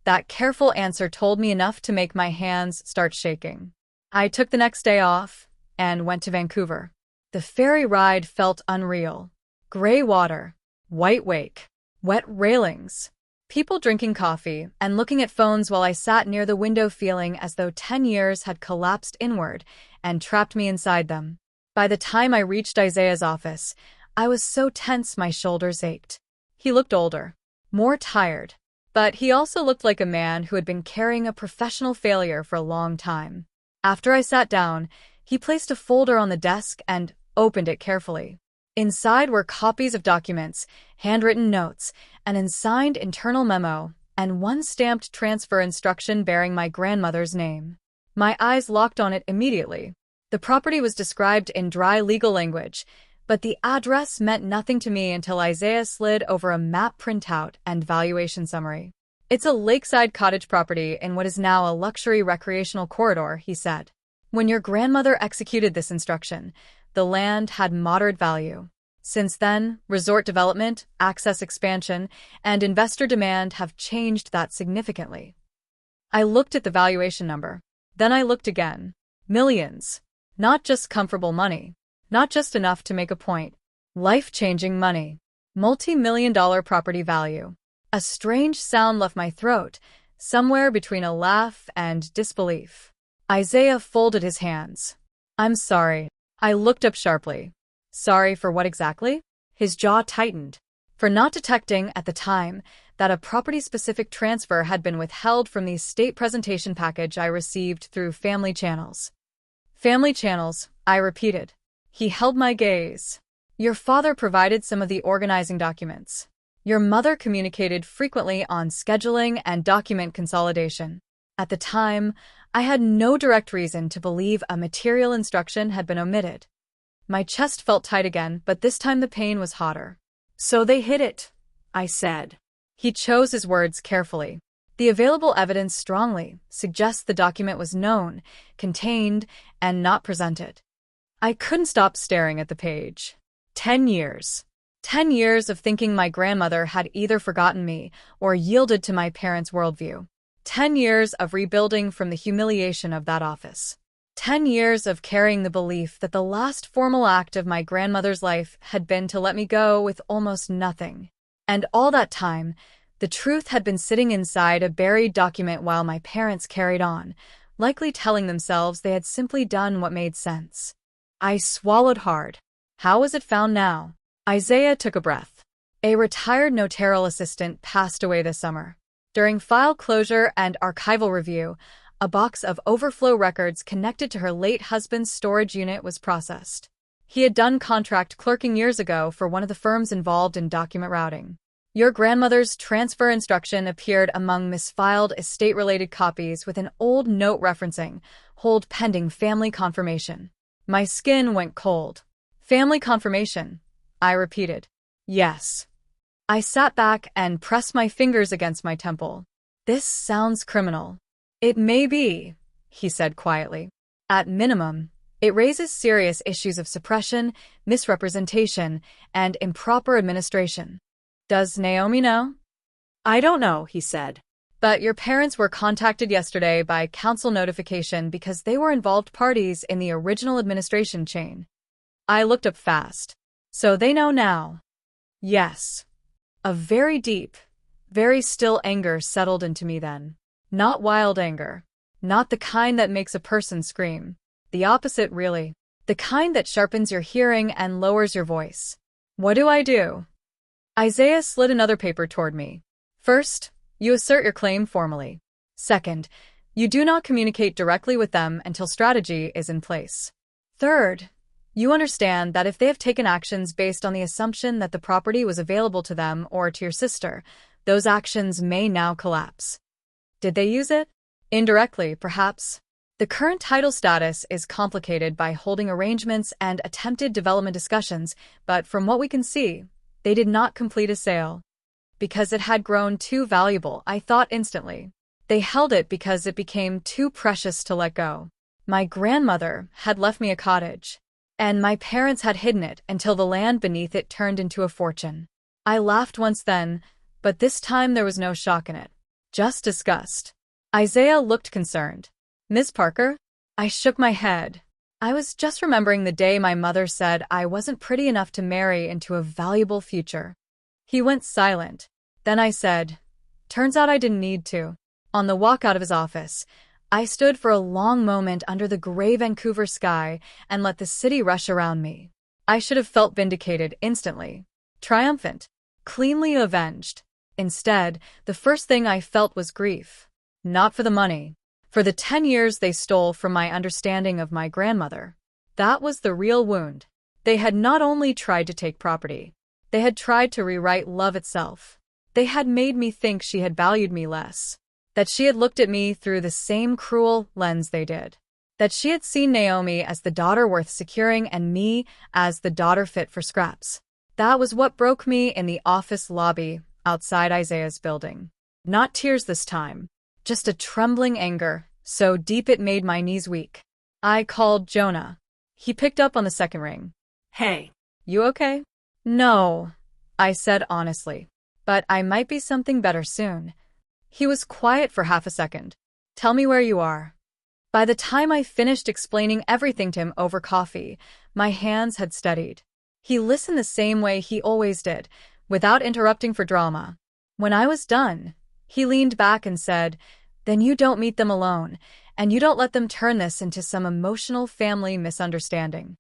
That careful answer told me enough to make my hands start shaking. I took the next day off and went to Vancouver. The ferry ride felt unreal. Gray water, white wake, wet railings, people drinking coffee and looking at phones while I sat near the window feeling as though 10 years had collapsed inward and trapped me inside them. By the time I reached Isaiah's office, I was so tense my shoulders ached. He looked older, more tired, but he also looked like a man who had been carrying a professional failure for a long time. After I sat down, he placed a folder on the desk and opened it carefully. Inside were copies of documents, handwritten notes, an unsigned internal memo, and one stamped transfer instruction bearing my grandmother's name. My eyes locked on it immediately. The property was described in dry legal language, but the address meant nothing to me until Isaiah slid over a map printout and valuation summary. "It's a lakeside cottage property in what is now a luxury recreational corridor," he said. "When your grandmother executed this instruction, the land had moderate value. Since then, resort development, access expansion, and investor demand have changed that significantly." I looked at the valuation number. Then I looked again. Millions. Not just comfortable money. Not just enough to make a point. Life-changing money. Multi-million-dollar property value. A strange sound left my throat, somewhere between a laugh and disbelief. Isaiah folded his hands. "I'm sorry." I looked up sharply. Sorry for what exactly? His jaw tightened. For not detecting, at the time, that a property-specific transfer had been withheld from the estate presentation package I received through family channels. Family channels, I repeated. He held my gaze. Your father provided some of the organizing documents. Your mother communicated frequently on scheduling and document consolidation. At the time, I had no direct reason to believe a material instruction had been omitted. My chest felt tight again, but this time the pain was hotter. So they hid it, I said. He chose his words carefully. The available evidence strongly suggests the document was known, contained, and not presented. I couldn't stop staring at the page. 10 years. 10 years of thinking my grandmother had either forgotten me or yielded to my parents' worldview. 10 years of rebuilding from the humiliation of that office. 10 years of carrying the belief that the last formal act of my grandmother's life had been to let me go with almost nothing. And all that time, the truth had been sitting inside a buried document while my parents carried on, likely telling themselves they had simply done what made sense. I swallowed hard. How was it found now? Isaiah took a breath. A retired notarial assistant passed away this summer. During file closure and archival review, a box of overflow records connected to her late husband's storage unit was processed. He had done contract clerking years ago for one of the firms involved in document routing. Your grandmother's transfer instruction appeared among misfiled estate-related copies with an old note referencing, "Hold pending family confirmation." My skin went cold. Family confirmation, I repeated. Yes. I sat back and pressed my fingers against my temple. This sounds criminal. It may be, he said quietly. At minimum, it raises serious issues of suppression, misrepresentation, and improper administration. Does Naomi know? I don't know, he said. But your parents were contacted yesterday by council notification because they were involved parties in the original administration chain. I looked up fast. So they know now. Yes. A very deep, very still anger settled into me then. Not wild anger. Not the kind that makes a person scream. The opposite, really. The kind that sharpens your hearing and lowers your voice. What do I do? Isaiah slid another paper toward me. First, you assert your claim formally. Second, you do not communicate directly with them until strategy is in place. Third, you understand that if they have taken actions based on the assumption that the property was available to them or to your sister, those actions may now collapse. Did they use it? Indirectly, perhaps. The current title status is complicated by holding arrangements and attempted development discussions, but from what we can see, they did not complete a sale. Because it had grown too valuable, I thought instantly. They held it because it became too precious to let go. My grandmother had left me a cottage, and my parents had hidden it until the land beneath it turned into a fortune. I laughed once then, but this time there was no shock in it. Just disgust. Isaiah looked concerned. Miss Parker? I shook my head. I was just remembering the day my mother said I wasn't pretty enough to marry into a valuable future. He went silent. Then I said, turns out I didn't need to. On the walk out of his office, I stood for a long moment under the gray Vancouver sky and let the city rush around me. I should have felt vindicated instantly. Triumphant. Cleanly avenged. Instead, the first thing I felt was grief. Not for the money. For the 10 years they stole from my understanding of my grandmother. That was the real wound. They had not only tried to take property. They had tried to rewrite love itself. They had made me think she had valued me less. That she had looked at me through the same cruel lens they did. That she had seen Naomi as the daughter worth securing and me as the daughter fit for scraps. That was what broke me in the office lobby outside Isaiah's building. Not tears this time. Just a trembling anger, so deep it made my knees weak. I called Jonah. He picked up on the second ring. Hey. You okay? No, I said honestly. But I might be something better soon. He was quiet for half a second. Tell me where you are. By the time I finished explaining everything to him over coffee, my hands had steadied. He listened the same way he always did, without interrupting for drama. When I was done, he leaned back and said, then you don't meet them alone, and you don't let them turn this into some emotional family misunderstanding.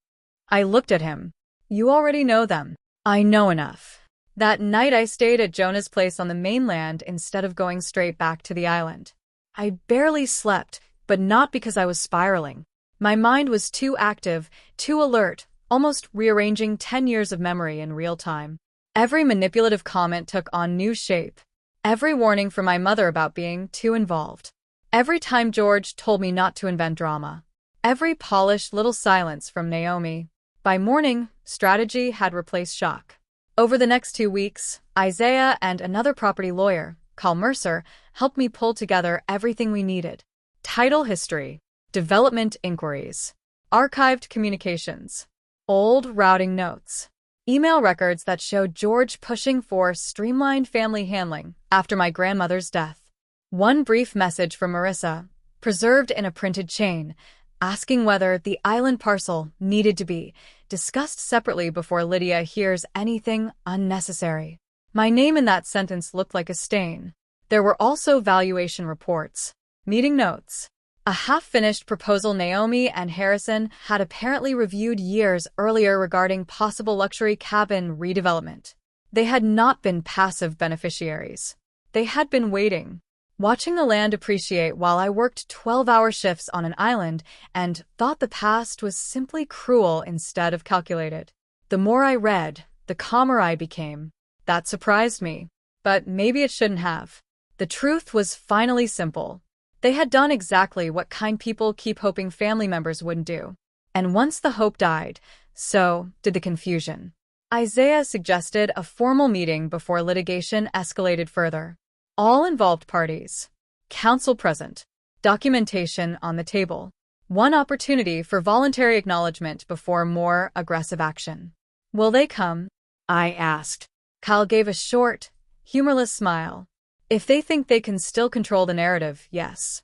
I looked at him. You already know them. I know enough. That night I stayed at Jonah's place on the mainland instead of going straight back to the island. I barely slept, but not because I was spiraling. My mind was too active, too alert, almost rearranging 10 years of memory in real time. Every manipulative comment took on new shape. Every warning from my mother about being too involved. Every time George told me not to invent drama. Every polished little silence from Naomi. By morning, strategy had replaced shock. Over the next 2 weeks, Isaiah and another property lawyer, Carl Mercer, helped me pull together everything we needed. Title history, development inquiries, archived communications, old routing notes, email records that showed George pushing for streamlined family handling after my grandmother's death. One brief message from Marissa, preserved in a printed chain, asking whether the island parcel needed to be discussed separately before Lydia hears anything unnecessary. My name in that sentence looked like a stain. There were also valuation reports, meeting notes, a half-finished proposal Naomi and Harrison had apparently reviewed years earlier regarding possible luxury cabin redevelopment. They had not been passive beneficiaries. They had been waiting, watching the land appreciate while I worked 12-hour shifts on an island and thought the past was simply cruel instead of calculated. The more I read, the calmer I became. That surprised me, but maybe it shouldn't have. The truth was finally simple. They had done exactly what kind people keep hoping family members wouldn't do. And once the hope died, so did the confusion. Isaiah suggested a formal meeting before litigation escalated further. All involved parties, counsel present, documentation on the table. One opportunity for voluntary acknowledgement before more aggressive action. Will they come? I asked. Kyle gave a short, humorless smile. If they think they can still control the narrative, yes.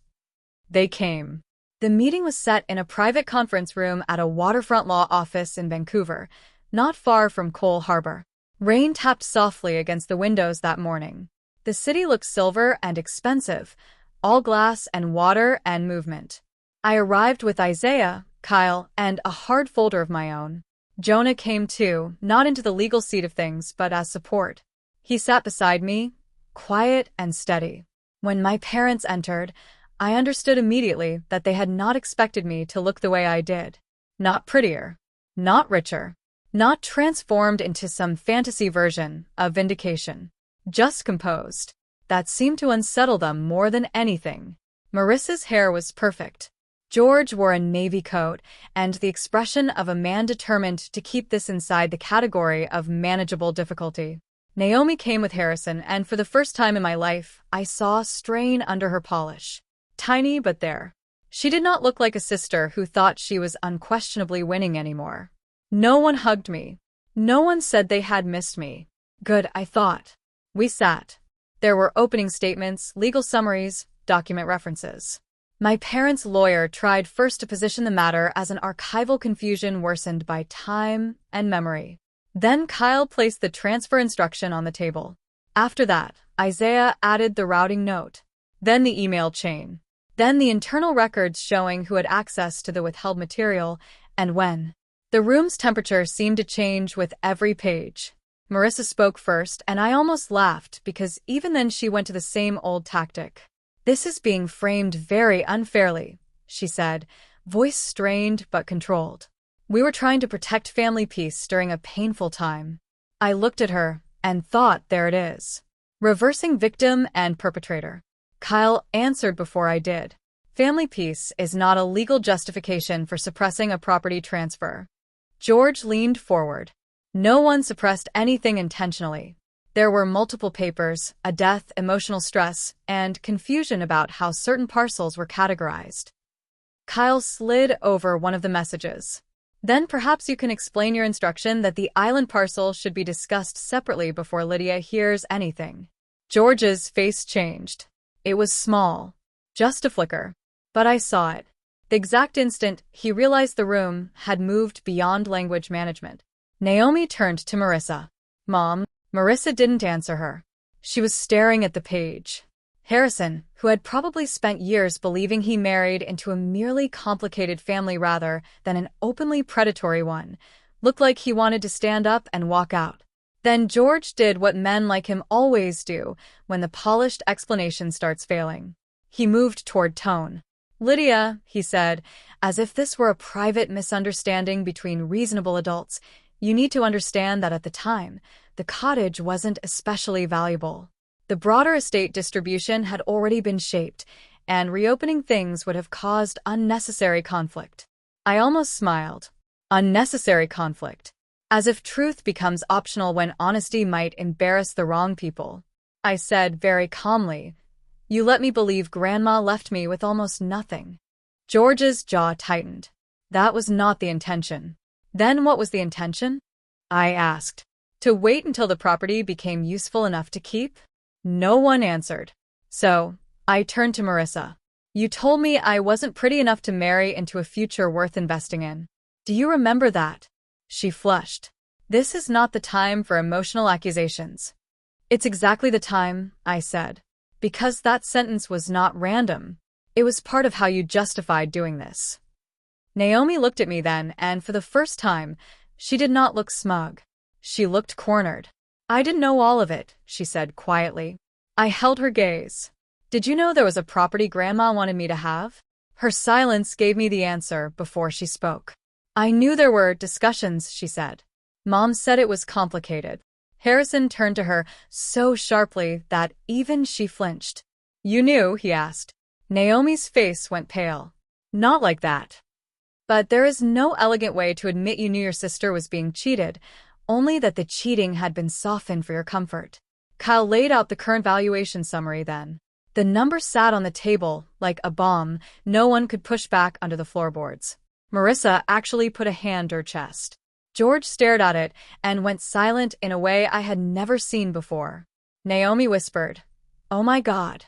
They came. The meeting was set in a private conference room at a waterfront law office in Vancouver, not far from Cole Harbor. Rain tapped softly against the windows that morning. The city looked silver and expensive, all glass and water and movement. I arrived with Isaiah, Kyle, and a hard folder of my own. Jonah came too, not into the legal seat of things, but as support. He sat beside me, quiet and steady. When my parents entered, I understood immediately that they had not expected me to look the way I did. Not prettier, not richer, not transformed into some fantasy version of vindication. Just composed. That seemed to unsettle them more than anything. Marissa's hair was perfect. George wore a navy coat, and the expression of a man determined to keep this inside the category of manageable difficulty. Naomi came with Harrison, and for the first time in my life, I saw strain under her polish. Tiny but there. She did not look like a sister who thought she was unquestionably winning anymore. No one hugged me. No one said they had missed me. Good, I thought. We sat. There were opening statements, legal summaries, document references. My parents' lawyer tried first to position the matter as an archival confusion worsened by time and memory. Then Kyle placed the transfer instruction on the table. After that, Isaiah added the routing note. Then the email chain. Then the internal records showing who had access to the withheld material and when. The room's temperature seemed to change with every page. Marissa spoke first, and I almost laughed because even then she went to the same old tactic. This is being framed very unfairly, she said, voice strained but controlled. We were trying to protect family peace during a painful time. I looked at her and thought, there it is. Reversing victim and perpetrator. Kyle answered before I did. Family peace is not a legal justification for suppressing a property transfer. George leaned forward. No one suppressed anything intentionally. There were multiple papers, a death, emotional stress, and confusion about how certain parcels were categorized. Kyle slid over one of the messages. Then perhaps you can explain your instruction that the island parcel should be discussed separately before Lydia hears anything. George's face changed. It was small. Just a flicker. But I saw it. The exact instant he realized the room had moved beyond language management. Naomi turned to Marissa. Mom. Marissa didn't answer her. She was staring at the page. Harrison, who had probably spent years believing he married into a merely complicated family rather than an openly predatory one, Looked like he wanted to stand up and walk out. Then George did what men like him always do when the polished explanation starts failing. He moved toward Tone. "Lydia," he said, as if this were a private misunderstanding between reasonable adults, "you need to understand that at the time, the cottage wasn't especially valuable. The broader estate distribution had already been shaped, and reopening things would have caused unnecessary conflict." I almost smiled. Unnecessary conflict. As if truth becomes optional when honesty might embarrass the wrong people. I said very calmly, "You let me believe Grandma left me with almost nothing." George's jaw tightened. That was not the intention. Then what was the intention? I asked. To wait until the property became useful enough to keep? No one answered. So, I turned to Marissa. "You told me I wasn't pretty enough to marry into a future worth investing in. Do you remember that?" She flushed. "This is not the time for emotional accusations." "It's exactly the time," I said. "Because that sentence was not random. It was part of how you justified doing this." Naomi looked at me then, and for the first time, she did not look smug. She looked cornered. "I didn't know all of it," she said quietly. I held her gaze. "Did you know there was a property Grandma wanted me to have?" Her silence gave me the answer before she spoke. "I knew there were discussions," she said. "Mom said it was complicated." Harrison turned to her so sharply that even she flinched. "You knew?" he asked. Naomi's face went pale. "Not like that. But there is no elegant way to admit you knew your sister was being cheated, only that the cheating had been softened for your comfort." Kyle laid out the current valuation summary then. The number sat on the table like a bomb no one could push back under the floorboards. Marissa actually put a hand to her chest. George stared at it and went silent in a way I had never seen before. Naomi whispered, "Oh my God."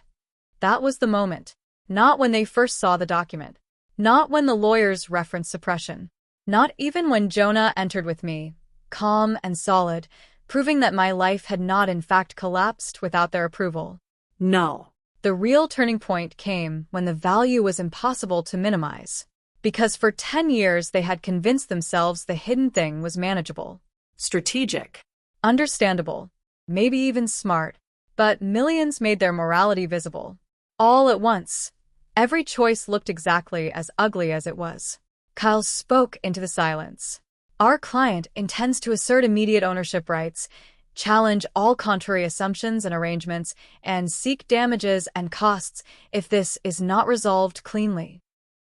That was the moment. Not when they first saw the document. Not when the lawyers referenced suppression. Not even when Jonah entered with me, calm and solid, proving that my life had not in fact collapsed without their approval. No. The real turning point came when the value was impossible to minimize. Because for 10 years they had convinced themselves the hidden thing was manageable. Strategic. Understandable. Maybe even smart. But millions made their morality visible. All at once. Every choice looked exactly as ugly as it was. Kyle spoke into the silence. "Our client intends to assert immediate ownership rights, challenge all contrary assumptions and arrangements, and seek damages and costs if this is not resolved cleanly."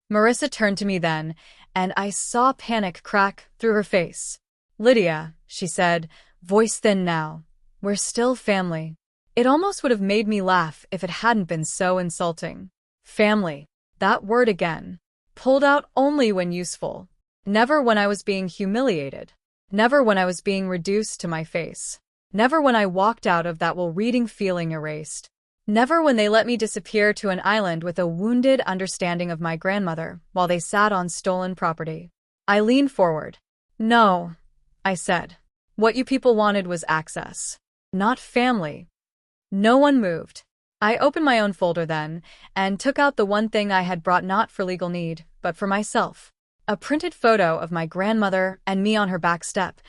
Marissa turned to me then, and I saw panic crack through her face. "Lydia," she said, voice thin now, "we're still family." It almost would have made me laugh if it hadn't been so insulting. Family. That word again. Pulled out only when useful. Never when I was being humiliated. Never when I was being reduced to my face. Never when I walked out of that while reading feeling erased. Never when they let me disappear to an island with a wounded understanding of my grandmother while they sat on stolen property. I leaned forward. "No," I said. "What you people wanted was access. Not family." No one moved. I opened my own folder then, and took out the one thing I had brought not for legal need, but for myself. A printed photo of my grandmother and me on her back step,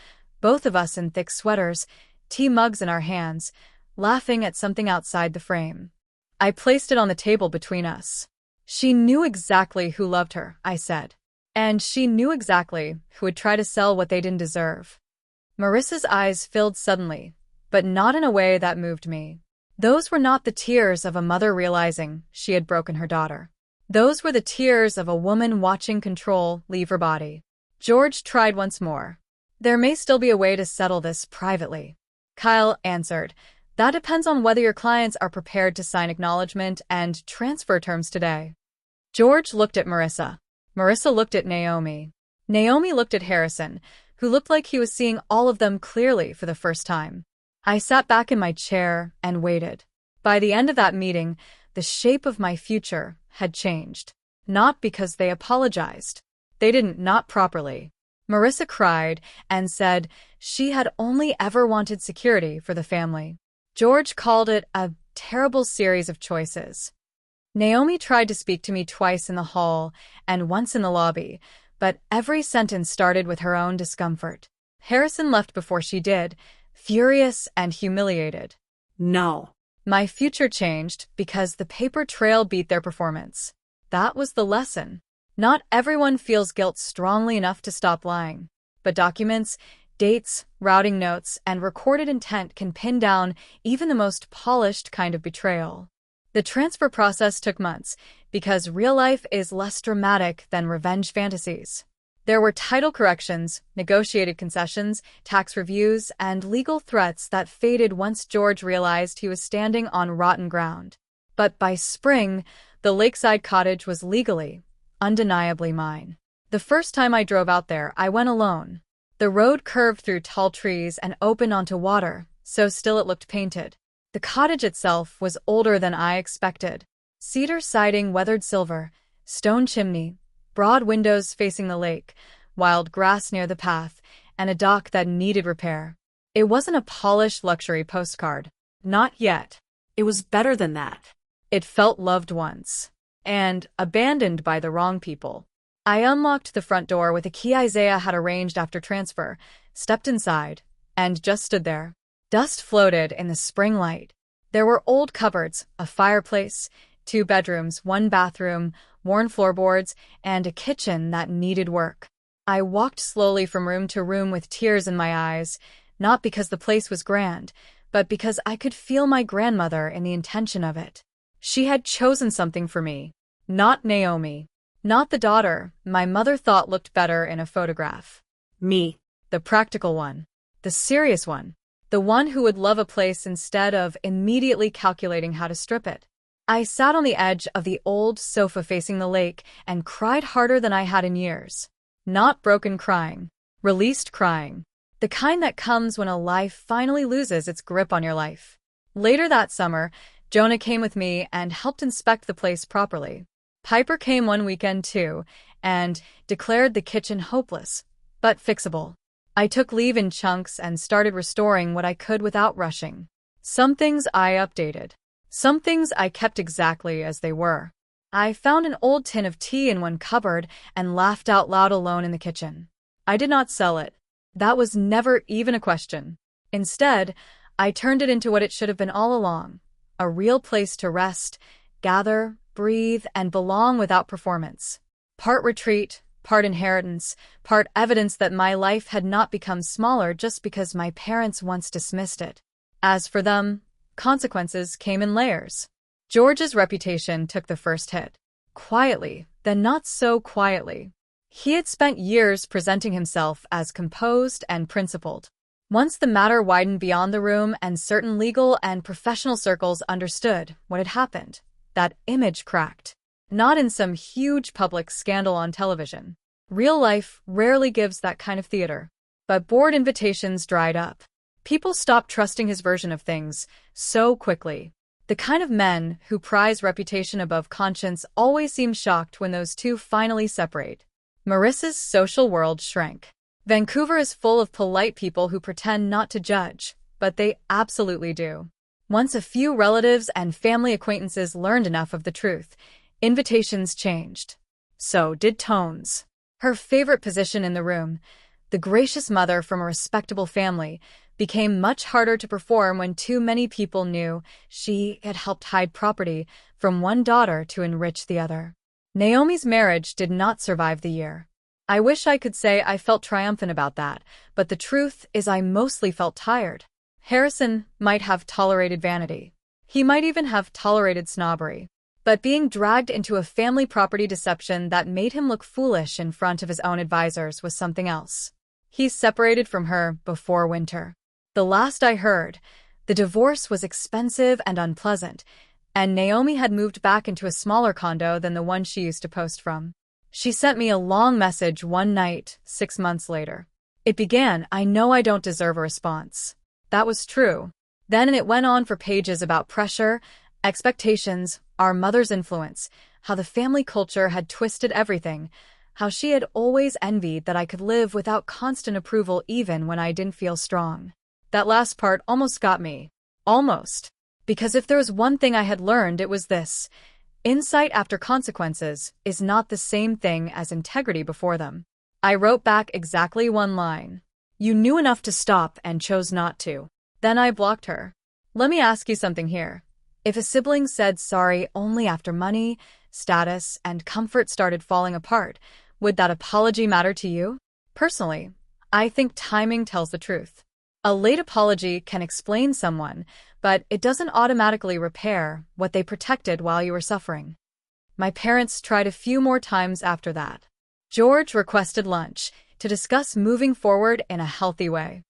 both of us in thick sweaters, tea mugs in our hands, laughing at something outside the frame. I placed it on the table between us. "She knew exactly who loved her," I said. "And she knew exactly who would try to sell what they didn't deserve." Marissa's eyes filled suddenly, but not in a way that moved me. Those were not the tears of a mother realizing she had broken her daughter. Those were the tears of a woman watching control leave her body. George tried once more. "There may still be a way to settle this privately." Kyle answered, "That depends on whether your clients are prepared to sign acknowledgement and transfer terms today." George looked at Marissa. Marissa looked at Naomi. Naomi looked at Harrison, who looked like he was seeing all of them clearly for the first time. I sat back in my chair and waited. By the end of that meeting, the shape of my future had changed. Not because they apologized. They didn't, not properly. Marissa cried and said she had only ever wanted security for the family. George called it a terrible series of choices. Naomi tried to speak to me twice in the hall and once in the lobby, but every sentence started with her own discomfort. Harrison left before she did, furious and humiliated. No. My future changed because the paper trail beat their performance. That was the lesson. Not everyone feels guilt strongly enough to stop lying. But documents, dates, routing notes, and recorded intent can pin down even the most polished kind of betrayal. The transfer process took months because real life is less dramatic than revenge fantasies. There were title corrections, negotiated concessions, tax reviews, and legal threats that faded once George realized he was standing on rotten ground. But by spring, the lakeside cottage was legally, undeniably mine. The first time I drove out there, I went alone. The road curved through tall trees and opened onto water, so still it looked painted. The cottage itself was older than I expected. Cedar siding, weathered silver, stone chimney, broad windows facing the lake, wild grass near the path, and a dock that needed repair. It wasn't a polished luxury postcard. Not yet. It was better than that. It felt loved once. And abandoned by the wrong people. I unlocked the front door with a key Isaiah had arranged after transfer, stepped inside, and just stood there. Dust floated in the spring light. There were old cupboards, a fireplace, 2 bedrooms, 1 bathroom, worn floorboards, and a kitchen that needed work. I walked slowly from room to room with tears in my eyes, not because the place was grand, but because I could feel my grandmother in the intention of it. She had chosen something for me. Not Naomi. Not the daughter my mother thought looked better in a photograph. Me. The practical one. The serious one. The one who would love a place instead of immediately calculating how to strip it. I sat on the edge of the old sofa facing the lake and cried harder than I had in years. Not broken crying. Released crying. The kind that comes when a life finally loses its grip on your life. Later that summer, Jonah came with me and helped inspect the place properly. Piper came one weekend too, and declared the kitchen hopeless, but fixable. I took leave in chunks and started restoring what I could without rushing. Some things I updated. Some things I kept exactly as they were. I found an old tin of tea in one cupboard and laughed out loud alone in the kitchen. I did not sell it. That was never even a question. Instead, I turned it into what it should have been all along. A real place to rest, gather, breathe, and belong without performance. Part retreat, part inheritance, part evidence that my life had not become smaller just because my parents once dismissed it. As for them, consequences came in layers. George's reputation took the first hit. Quietly, then not so quietly. He had spent years presenting himself as composed and principled. Once the matter widened beyond the room and certain legal and professional circles understood what had happened, that image cracked. Not in some huge public scandal on television. Real life rarely gives that kind of theater. But board invitations dried up. People stopped trusting his version of things so quickly. The kind of men who prize reputation above conscience always seem shocked when those two finally separate. Marissa's social world shrank. Vancouver is full of polite people who pretend not to judge, but they absolutely do. Once a few relatives and family acquaintances learned enough of the truth, invitations changed. So did tones. Her favorite position in the room, the gracious mother from a respectable family, became much harder to perform when too many people knew she had helped hide property from one daughter to enrich the other. Naomi's marriage did not survive the year. I wish I could say I felt triumphant about that, but the truth is I mostly felt tired. Harrison might have tolerated vanity. He might even have tolerated snobbery. But being dragged into a family property deception that made him look foolish in front of his own advisors was something else. He separated from her before winter. The last I heard, the divorce was expensive and unpleasant, and Naomi had moved back into a smaller condo than the one she used to post from. She sent me a long message one night, 6 months later. It began, "I know I don't deserve a response." That was true. Then it went on for pages about pressure, expectations, our mother's influence, how the family culture had twisted everything, how she had always envied that I could live without constant approval even when I didn't feel strong. That last part almost got me. Almost. Because if there was one thing I had learned, it was this. Insight after consequences is not the same thing as integrity before them. I wrote back exactly one line. You knew enough to stop and chose not to. Then I blocked her. Let me ask you something here. If a sibling said sorry only after money, status, and comfort started falling apart, would that apology matter to you? Personally, I think timing tells the truth. A late apology can explain someone, but it doesn't automatically repair what they protected while you were suffering. My parents tried a few more times after that. George requested lunch to discuss moving forward in a healthy way.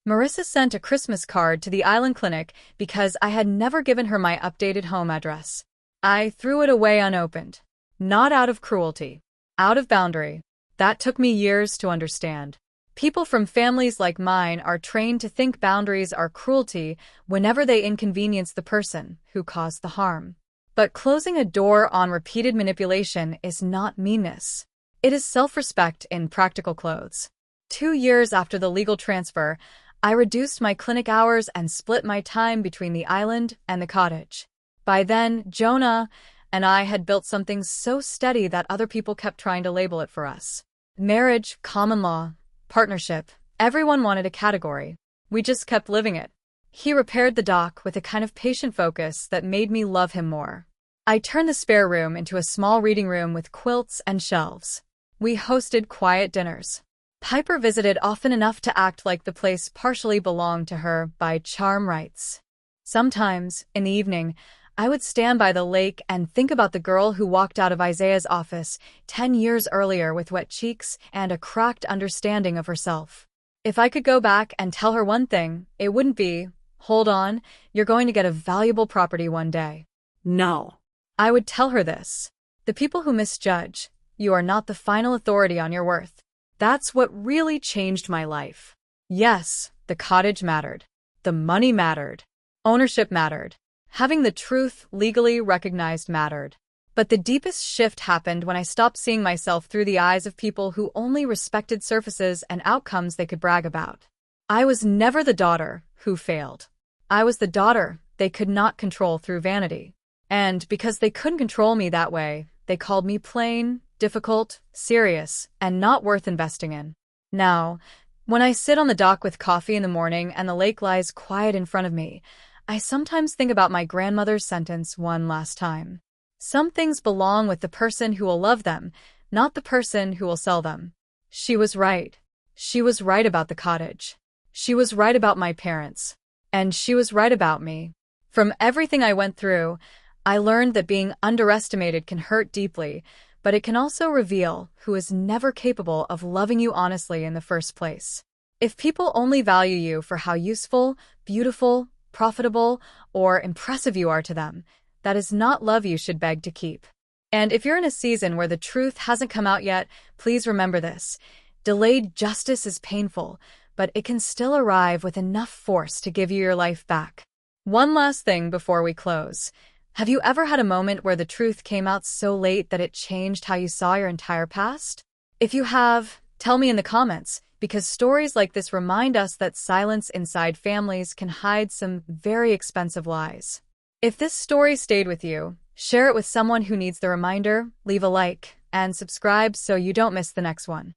Marissa sent a Christmas card to the Island Clinic because I had never given her my updated home address. I threw it away unopened. Not out of cruelty. Out of boundary. That took me years to understand. People from families like mine are trained to think boundaries are cruelty whenever they inconvenience the person who caused the harm. But closing a door on repeated manipulation is not meanness. It is self-respect in practical clothes. 2 years after the legal transfer, I reduced my clinic hours and split my time between the island and the cottage. By then, Jonah and I had built something so steady that other people kept trying to label it for us. Marriage, common law, partnership, everyone wanted a category. We just kept living it. He repaired the dock with a kind of patient focus that made me love him more. I turned the spare room into a small reading room with quilts and shelves. We hosted quiet dinners. Piper visited often enough to act like the place partially belonged to her by charm rights. Sometimes, in the evening, I would stand by the lake and think about the girl who walked out of Isaiah's office 10 years earlier with wet cheeks and a cracked understanding of herself. If I could go back and tell her one thing, it wouldn't be, hold on, you're going to get a valuable property one day. No. I would tell her this. The people who misjudge, you are not the final authority on your worth. That's what really changed my life. Yes, the cottage mattered. The money mattered. Ownership mattered. Having the truth legally recognized mattered. But the deepest shift happened when I stopped seeing myself through the eyes of people who only respected surfaces and outcomes they could brag about. I was never the daughter who failed. I was the daughter they could not control through vanity. And because they couldn't control me that way, they called me plain, difficult, serious, and not worth investing in. Now, when I sit on the dock with coffee in the morning and the lake lies quiet in front of me, I sometimes think about my grandmother's sentence one last time. Some things belong with the person who will love them, not the person who will sell them. She was right. She was right about the cottage. She was right about my parents. And she was right about me. From everything I went through, I learned that being underestimated can hurt deeply, but it can also reveal who is never capable of loving you honestly in the first place. If people only value you for how useful, beautiful, profitable, or impressive you are to them, that is not love you should beg to keep. And if you're in a season where the truth hasn't come out yet, please remember this. Delayed justice is painful, but it can still arrive with enough force to give you your life back. One last thing before we close. Have you ever had a moment where the truth came out so late that it changed how you saw your entire past? If you have, tell me in the comments, because stories like this remind us that silence inside families can hide some very expensive lies. If this story stayed with you, share it with someone who needs the reminder, leave a like, and subscribe so you don't miss the next one.